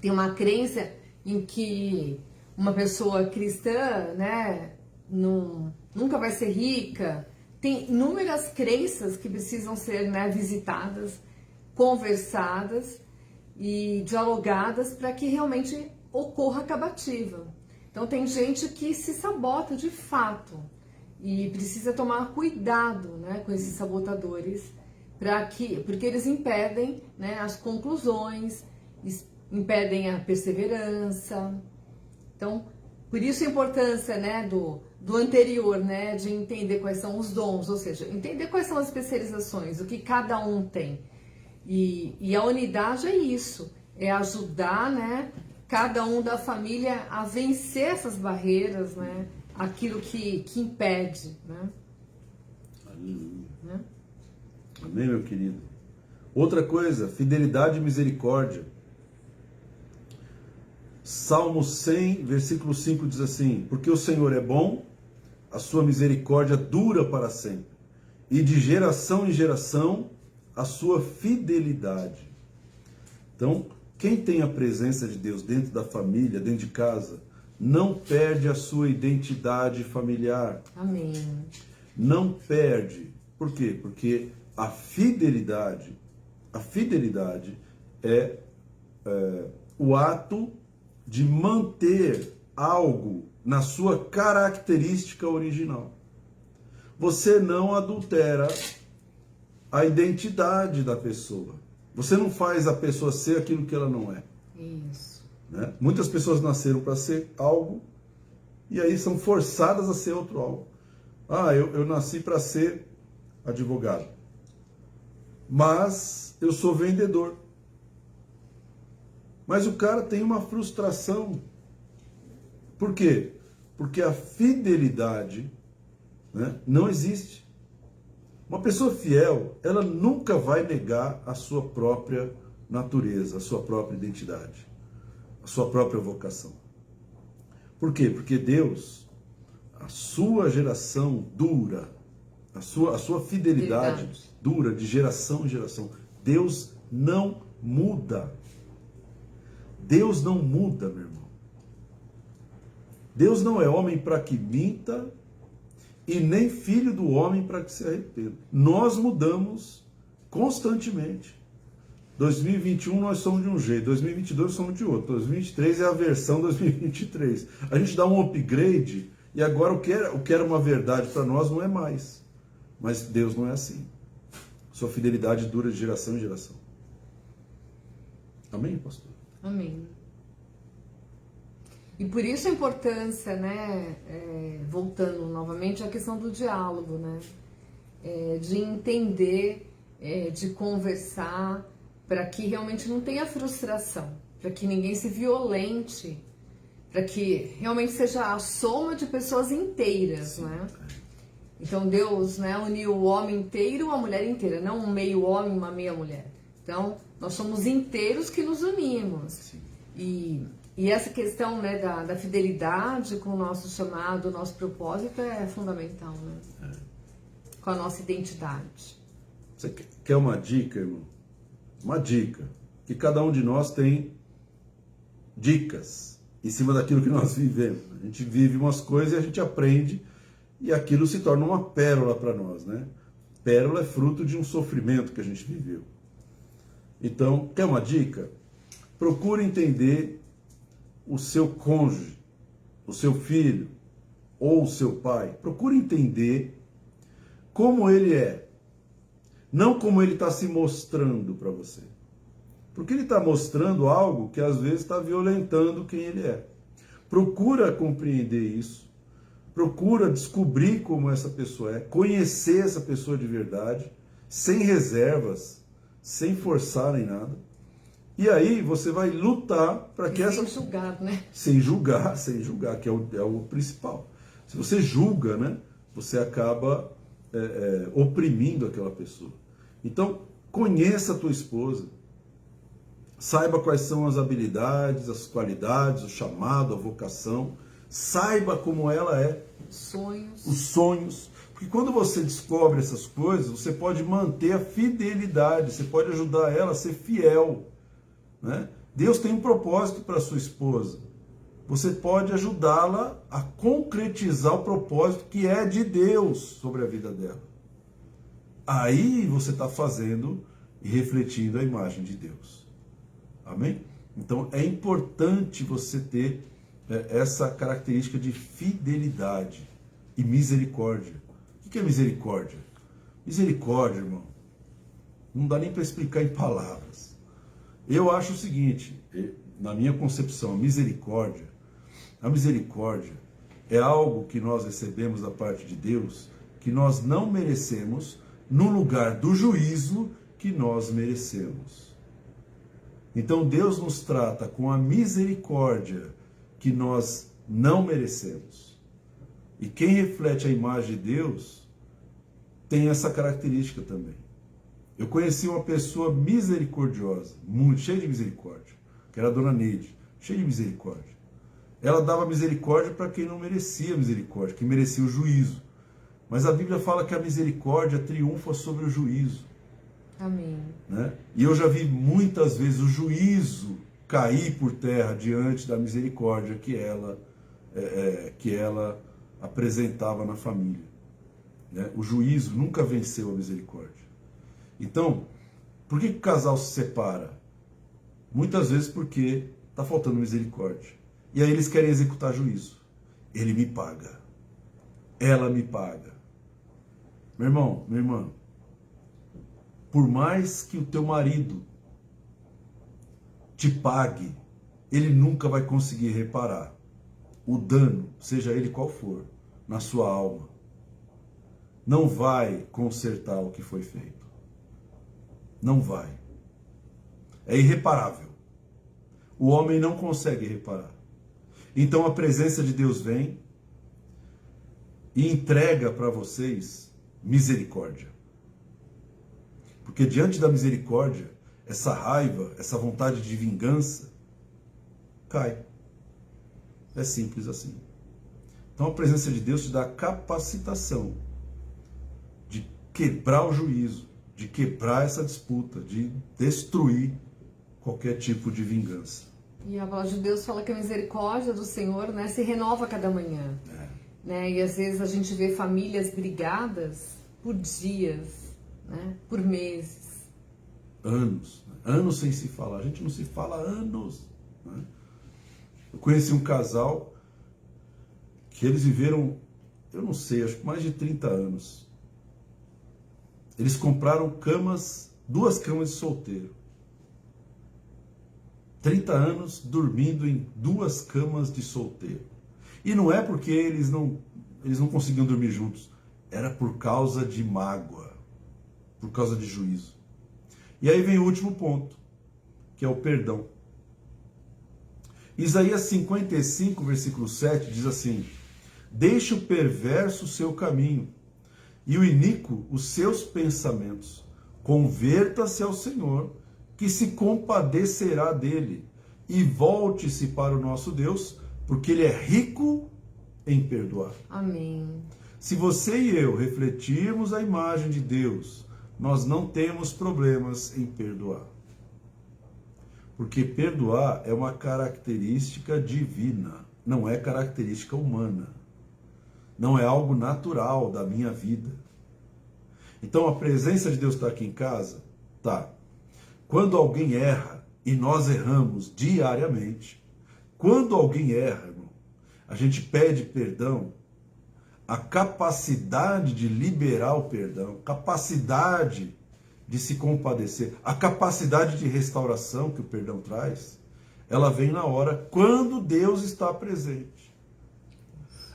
tem uma crença em que uma pessoa cristã, né, nunca vai ser rica. Tem inúmeras crenças que precisam ser, né, visitadas, conversadas e dialogadas para que realmente ocorra a acabativa. Então tem gente que se sabota de fato e precisa tomar cuidado, né, com esses sabotadores, porque eles impedem, né, as conclusões, impedem a perseverança. Então, por isso a importância, né, do anterior, né, de entender quais são os dons, ou seja, entender quais são as especializações, o que cada um tem. E a unidade é isso, é ajudar, né, cada um da família a vencer essas barreiras, né, aquilo que impede, né? Aleluia. Né? Amém, meu querido? Outra coisa, fidelidade e misericórdia. Salmo 100, versículo 5 diz assim: porque o Senhor é bom a sua misericórdia dura para sempre, e de geração em geração a sua fidelidade. Então, quem tem a presença de Deus dentro da família, dentro de casa, não perde a sua identidade familiar. Amém. Não perde. Por quê? Porque a fidelidade é o ato de manter algo na sua característica original. Você não adultera a identidade da pessoa. Você não faz a pessoa ser aquilo que ela não é. Isso. Né? Muitas pessoas nasceram para ser algo e aí são forçadas a ser outro algo. Eu nasci para ser advogado, mas eu sou vendedor. Mas o cara tem uma frustração. Por quê? Porque a fidelidade, né, não existe. Uma pessoa fiel, ela nunca vai negar a sua própria natureza, a sua própria identidade, a sua própria vocação. Por quê? Porque Deus, a sua geração dura, a sua fidelidade dura de geração em geração. Deus não muda. Deus não muda, meu irmão. Deus não é homem para que minta e nem filho do homem para que se arrependa. Nós mudamos constantemente. 2021 nós somos de um jeito, 2022 somos de outro, 2023 é a versão 2023. A gente dá um upgrade e agora o que era uma verdade para nós não é mais. Mas Deus não é assim. Sua fidelidade dura de geração em geração. Amém, pastor? Amém. E por isso a importância, né, voltando novamente à questão do diálogo, né, de entender, de conversar, para que realmente não tenha frustração, para que ninguém se violente, para que realmente seja a soma de pessoas inteiras, né? Então Deus, né, uniu o homem inteiro, a mulher inteira, não um meio homem, uma meia mulher. Então nós somos inteiros que nos unimos. E essa questão, né, da fidelidade com o nosso chamado, o nosso propósito é fundamental, né? Com a nossa identidade. Você quer uma dica, irmão? Uma dica. Que cada um de nós tem dicas em cima daquilo que nós vivemos. A gente vive umas coisas e a gente aprende e aquilo se torna uma pérola para nós, né? Pérola é fruto de um sofrimento que a gente viveu. Então, quer uma dica? Procure entender o seu cônjuge, o seu filho ou o seu pai. Procure entender como ele é. Não como ele está se mostrando para você. Porque ele está mostrando algo que às vezes está violentando quem ele é. Procura compreender isso. Procura descobrir como essa pessoa é. Conhecer essa pessoa de verdade. Sem reservas. Sem forçar nem nada. E aí você vai lutar para que essa... Sem julgar, né? Sem julgar, que é o principal. Se você julga, né, você acaba oprimindo aquela pessoa. Então, conheça a tua esposa. Saiba quais são as habilidades, as qualidades, o chamado, a vocação. Saiba como ela é. Os sonhos. Porque quando você descobre essas coisas, você pode manter a fidelidade, você pode ajudar ela a ser fiel. Né? Deus tem um propósito para a sua esposa. Você pode ajudá-la a concretizar o propósito que é de Deus sobre a vida dela. Aí você está fazendo e refletindo a imagem de Deus. Amém? Então é importante você ter essa característica de fidelidade e misericórdia. O que é misericórdia? Misericórdia, irmão, não dá nem para explicar em palavras. Eu acho o seguinte, na minha concepção, a misericórdia é algo que nós recebemos da parte de Deus, que nós não merecemos, no lugar do juízo que nós merecemos. Então Deus nos trata com a misericórdia que nós não merecemos. E quem reflete a imagem de Deus tem essa característica também. Eu conheci uma pessoa misericordiosa, muito cheia de misericórdia, que era a dona Neide, cheia de misericórdia. ela dava misericórdia para quem não merecia misericórdia, quem merecia o juízo. Mas a Bíblia fala que a misericórdia triunfa sobre o juízo. Amém. Né? E eu já vi muitas vezes o juízo cair por terra diante da misericórdia que ela apresentava na família. Né? O juízo nunca venceu a misericórdia. Então, por que o casal se separa? Muitas vezes porque está faltando misericórdia. E aí eles querem executar juízo. Ele me paga. Ela me paga. Meu irmão, minha irmã, por mais que o teu marido te pague, ele nunca vai conseguir reparar o dano, seja ele qual for, na sua alma. Não vai consertar o que foi feito. Não vai. É irreparável. O homem não consegue reparar. Então a presença de Deus vem e entrega para vocês misericórdia. Porque diante da misericórdia, essa raiva, essa vontade de vingança, cai. É simples assim. Então a presença de Deus te dá a capacitação de quebrar o juízo, de quebrar essa disputa, de destruir qualquer tipo de vingança. E a palavra de Deus fala que a misericórdia do Senhor, né, se renova a cada manhã. Né? E às vezes a gente vê famílias brigadas por dias, né, por meses. Anos. Anos sem se falar. A gente não se fala há anos. Né? Eu conheci um casal que eles viveram, eu não sei, acho que mais de 30 anos. Eles compraram camas, 2 camas de solteiro. 30 anos dormindo em 2 camas de solteiro. E não é porque eles não conseguiam dormir juntos. Era por causa de mágoa, por causa de juízo. E aí vem o último ponto, que é o perdão. Isaías 55, versículo 7, diz assim: deixe o perverso o seu caminho, e o iníquo os seus pensamentos. Converta-se ao Senhor, que se compadecerá dele, e volte-se para o nosso Deus, porque ele é rico em perdoar. Amém. Se você e eu refletirmos a imagem de Deus, nós não temos problemas em perdoar. Porque perdoar é uma característica divina, não é característica humana. Não é algo natural da minha vida. Então a presença de Deus está aqui em casa? Tá. Quando alguém erra, e nós erramos diariamente, quando alguém erra, irmão, a gente pede perdão, a capacidade de liberar o perdão, capacidade de se compadecer, a capacidade de restauração que o perdão traz, ela vem na hora quando Deus está presente.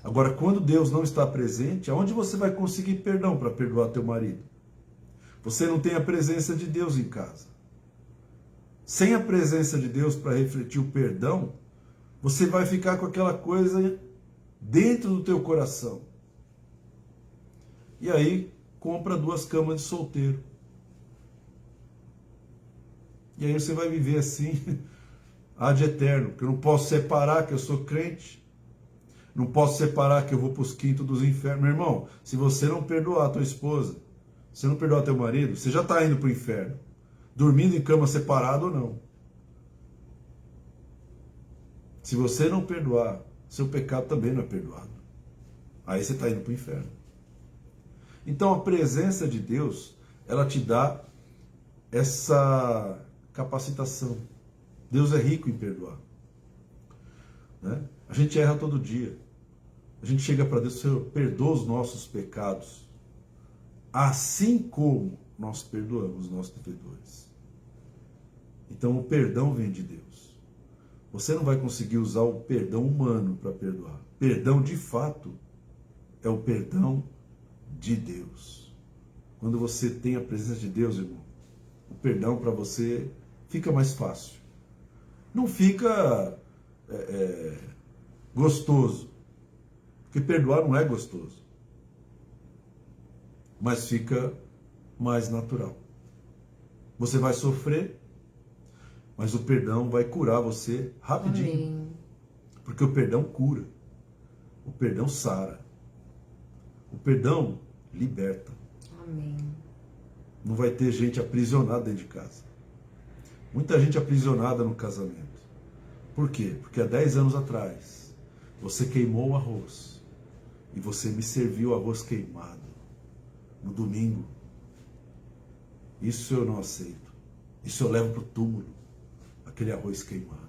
Agora, quando Deus não está presente, aonde você vai conseguir perdão para perdoar teu marido? Você não tem a presença de Deus em casa. Sem a presença de Deus para refletir o perdão, você vai ficar com aquela coisa dentro do teu coração. E aí, compra 2 camas de solteiro. E aí você vai viver assim, ad eterno, que eu não posso separar que eu sou crente, não posso separar que eu vou para os quintos dos infernos. Meu irmão, se você não perdoar a tua esposa, se não perdoar teu marido, você já está indo para o inferno, dormindo em cama separado ou não. Se você não perdoar, seu pecado também não é perdoado. Aí você está indo para o inferno. Então a presença de Deus, ela te dá essa capacitação. Deus é rico em perdoar. Né? A gente erra todo dia. A gente chega para Deus, Senhor, perdoa os nossos pecados, assim como nós perdoamos os nossos devedores. Então o perdão vem de Deus. Você não vai conseguir usar o perdão humano para perdoar. Perdão de fato é o perdão de Deus. Quando você tem a presença de Deus, irmão, o perdão para você fica mais fácil. Não fica gostoso, porque perdoar não é gostoso, mas fica mais natural. Você vai sofrer, mas o perdão vai curar você rapidinho. Amém. Porque o perdão cura. O perdão sara. O perdão liberta. Amém. Não vai ter gente aprisionada dentro de casa. Muita gente aprisionada no casamento. Por quê? Porque há 10 anos atrás você queimou o arroz e você me serviu arroz queimado no domingo. Isso eu não aceito. Isso eu levo para o túmulo, aquele arroz queimado.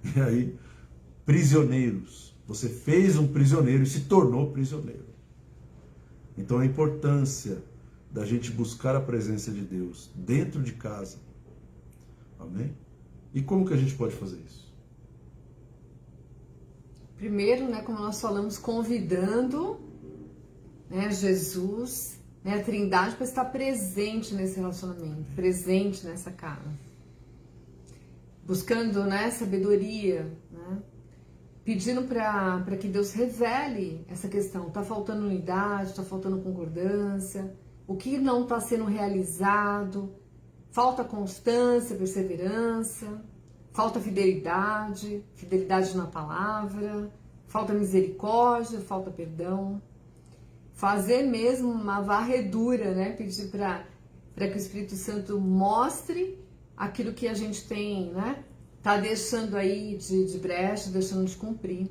E aí, prisioneiros. Você fez um prisioneiro e se tornou prisioneiro. Então a importância da gente buscar a presença de Deus dentro de casa. Amém? E como que a gente pode fazer isso? Primeiro, né, como nós falamos, convidando, né, Jesus, né, a Trindade, para estar presente nesse relacionamento, presente nessa casa. Buscando, né, sabedoria, né, pedindo para que Deus revele essa questão. Está faltando unidade, está faltando concordância, o que não está sendo realizado, falta constância, perseverança, falta fidelidade, fidelidade na palavra, falta misericórdia, falta perdão. Fazer mesmo uma varredura, né? Pedir para que o Espírito Santo mostre aquilo que a gente tem, né? Tá deixando aí de brecha, deixando de cumprir.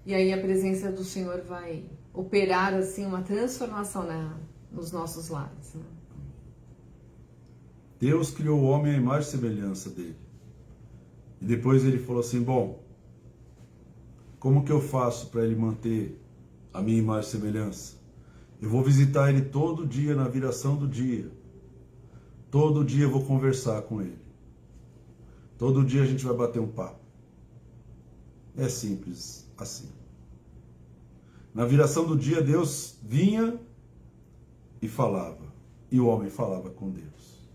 E aí a presença do Senhor vai operar assim uma transformação nos nossos lares. Né? Deus criou o homem à imagem e semelhança dele. E depois ele falou assim, bom, como que eu faço para ele manter a minha imagem e semelhança? Eu vou visitar ele todo dia na viração do dia. Todo dia eu vou conversar com ele. Todo dia a gente vai bater um papo. É simples assim. Na viração do dia, Deus vinha e falava. E o homem falava com Deus.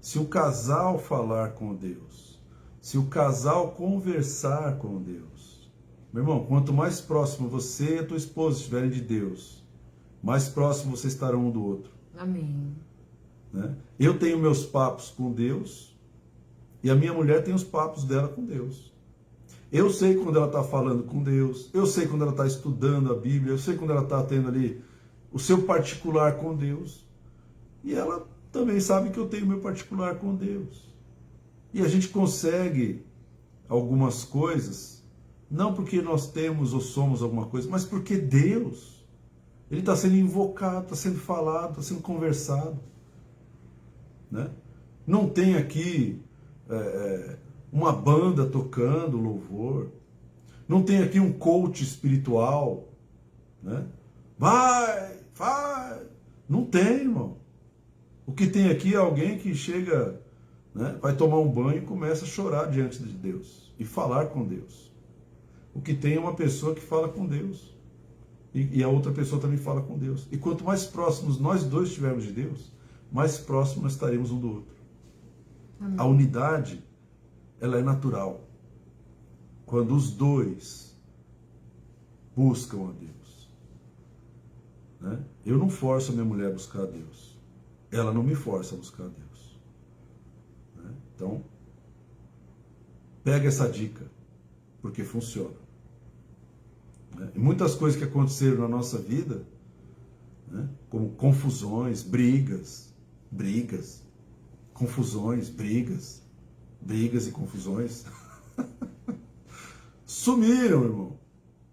Se o casal falar com Deus, se o casal conversar com Deus, meu irmão, quanto mais próximo você e a tua esposa estiverem de Deus, mais próximo vocês estarão um do outro. Amém. Né? Eu tenho meus papos com Deus e a minha mulher tem os papos dela com Deus. Eu sei quando ela está falando com Deus, eu sei quando ela está estudando a Bíblia, eu sei quando ela está tendo ali o seu particular com Deus. E ela também sabe que eu tenho o meu particular com Deus. E a gente consegue algumas coisas, não porque nós temos ou somos alguma coisa, mas porque Deus, Ele está sendo invocado, está sendo falado, está sendo conversado. Né? Não tem aqui uma banda tocando louvor, não tem aqui um coach espiritual, né? Vai, não tem, irmão. O que tem aqui é alguém que chega, né, vai tomar um banho e começa a chorar diante de Deus e falar com Deus. O que tem é uma pessoa que fala com Deus e a outra pessoa também fala com Deus. E quanto mais próximos nós dois estivermos de Deus, mais próximos nós estaremos um do outro. Amém. A unidade, ela é natural. Quando os dois buscam a Deus. Né? Eu não forço a minha mulher a buscar a Deus. Ela não me força a buscar a Deus. Né? Então, pega essa dica, porque funciona. Né? E muitas coisas que aconteceram na nossa vida, né? Como confusões, brigas, confusões, brigas e confusões, sumiram, irmão.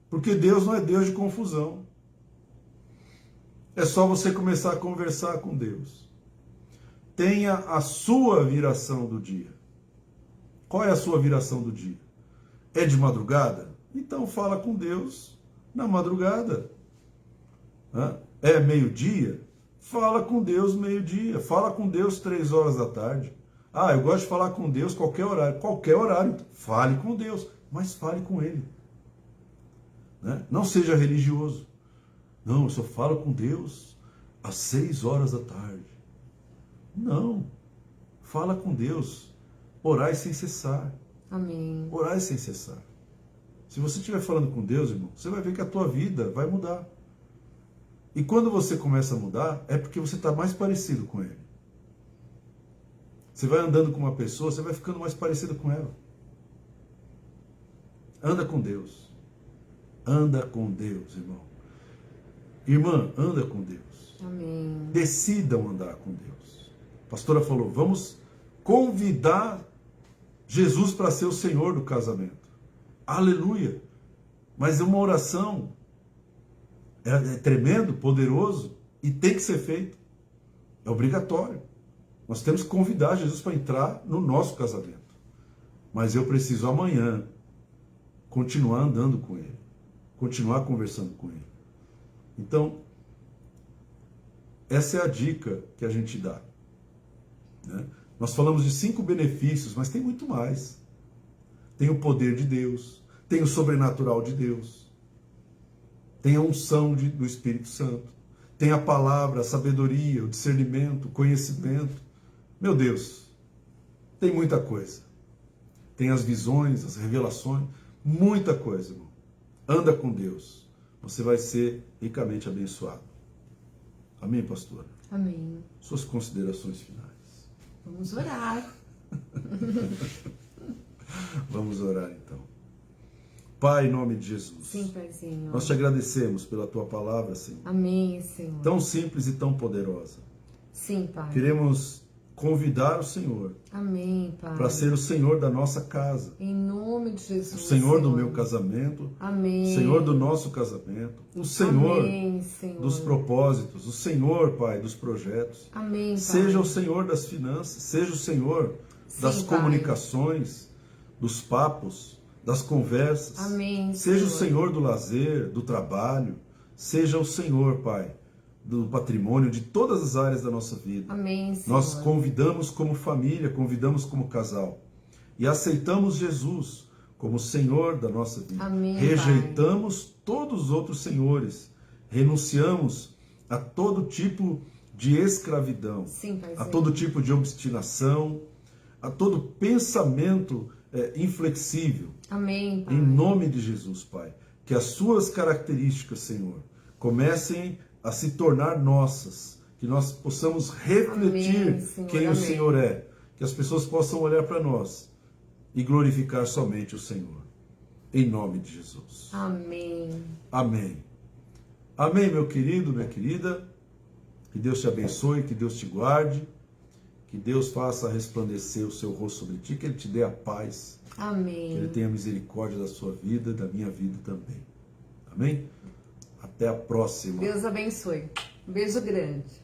Porque Deus não é Deus de confusão. É só você começar a conversar com Deus. Tenha a sua viração do dia. Qual é a sua viração do dia? É de madrugada? Então fala com Deus na madrugada. É meio-dia? Fala com Deus meio-dia. Fala com Deus 3 horas da tarde. Ah, eu gosto de falar com Deus qualquer horário. Qualquer horário. Fale com Deus, mas fale com Ele. Né? Não seja religioso. Não, eu só falo com Deus às 6 horas da tarde. Não. Fala com Deus. Orai sem cessar. Amém. Orai sem cessar. Se você estiver falando com Deus, irmão, você vai ver que a tua vida vai mudar. E quando você começa a mudar, é porque você está mais parecido com Ele. Você vai andando com uma pessoa, você vai ficando mais parecido com ela. Anda com Deus. Anda com Deus, irmão. Irmã, anda com Deus. Amém. Decidam andar com Deus. A pastora falou, vamos convidar Jesus para ser o Senhor do casamento. Aleluia! Mas uma oração é tremendo, poderoso e tem que ser feito. É obrigatório. Nós temos que convidar Jesus para entrar no nosso casamento. Mas eu preciso amanhã continuar andando com Ele. Continuar conversando com Ele. Então, essa é a dica que a gente dá. Né? Nós falamos de 5 benefícios, mas tem muito mais. Tem o poder de Deus, tem o sobrenatural de Deus, tem a unção do Espírito Santo, tem a palavra, a sabedoria, o discernimento, o conhecimento. Meu Deus, tem muita coisa. Tem as visões, as revelações, muita coisa, irmão. Anda com Deus, você vai ser ricamente abençoado. Amém, pastora? Amém. Suas considerações finais. Vamos orar. Vamos orar então. Pai, em nome de Jesus. Sim, Paizinho. Nós te agradecemos pela tua palavra, Senhor. Amém, Senhor. Tão simples e tão poderosa. Sim, Pai. Queremos convidar o Senhor Amém, Pai. para ser o Senhor da nossa casa. Em nome de Jesus. O Senhor do meu casamento. Amém. O Senhor do nosso casamento. O Senhor Amém, Senhor. dos propósitos. O Senhor, Pai, dos projetos. Amém, Pai. Seja o Senhor das finanças. Seja o Senhor das Sim, Pai. comunicações, dos papos, das conversas. Amém, Seja o Senhor. Senhor do lazer, do trabalho. Seja o Senhor, Pai, do patrimônio, de todas as áreas da nossa vida. Amém, Senhor. Nós convidamos como família, convidamos como casal. E aceitamos Jesus como Senhor da nossa vida. Amém, Rejeitamos todos os outros senhores. Renunciamos a todo tipo de escravidão. Sim, Pai. A todo tipo de obstinação, a todo pensamento inflexível. Amém, Pai. Em nome de Jesus, Pai. Que as suas características, Senhor, comecem a se tornar nossas. Que nós possamos refletir Amém, Senhor. quem o Amém. Senhor é. Que as pessoas possam olhar para nós e glorificar somente o Senhor. Em nome de Jesus. Amém. Amém. Amém, meu querido, minha querida. Que Deus te abençoe, que Deus te guarde. Que Deus faça resplandecer o seu rosto sobre ti, que Ele te dê a paz. Amém. Que Ele tenha misericórdia da sua vida, da minha vida também. Amém? Até a próxima. Deus abençoe. Um beijo grande.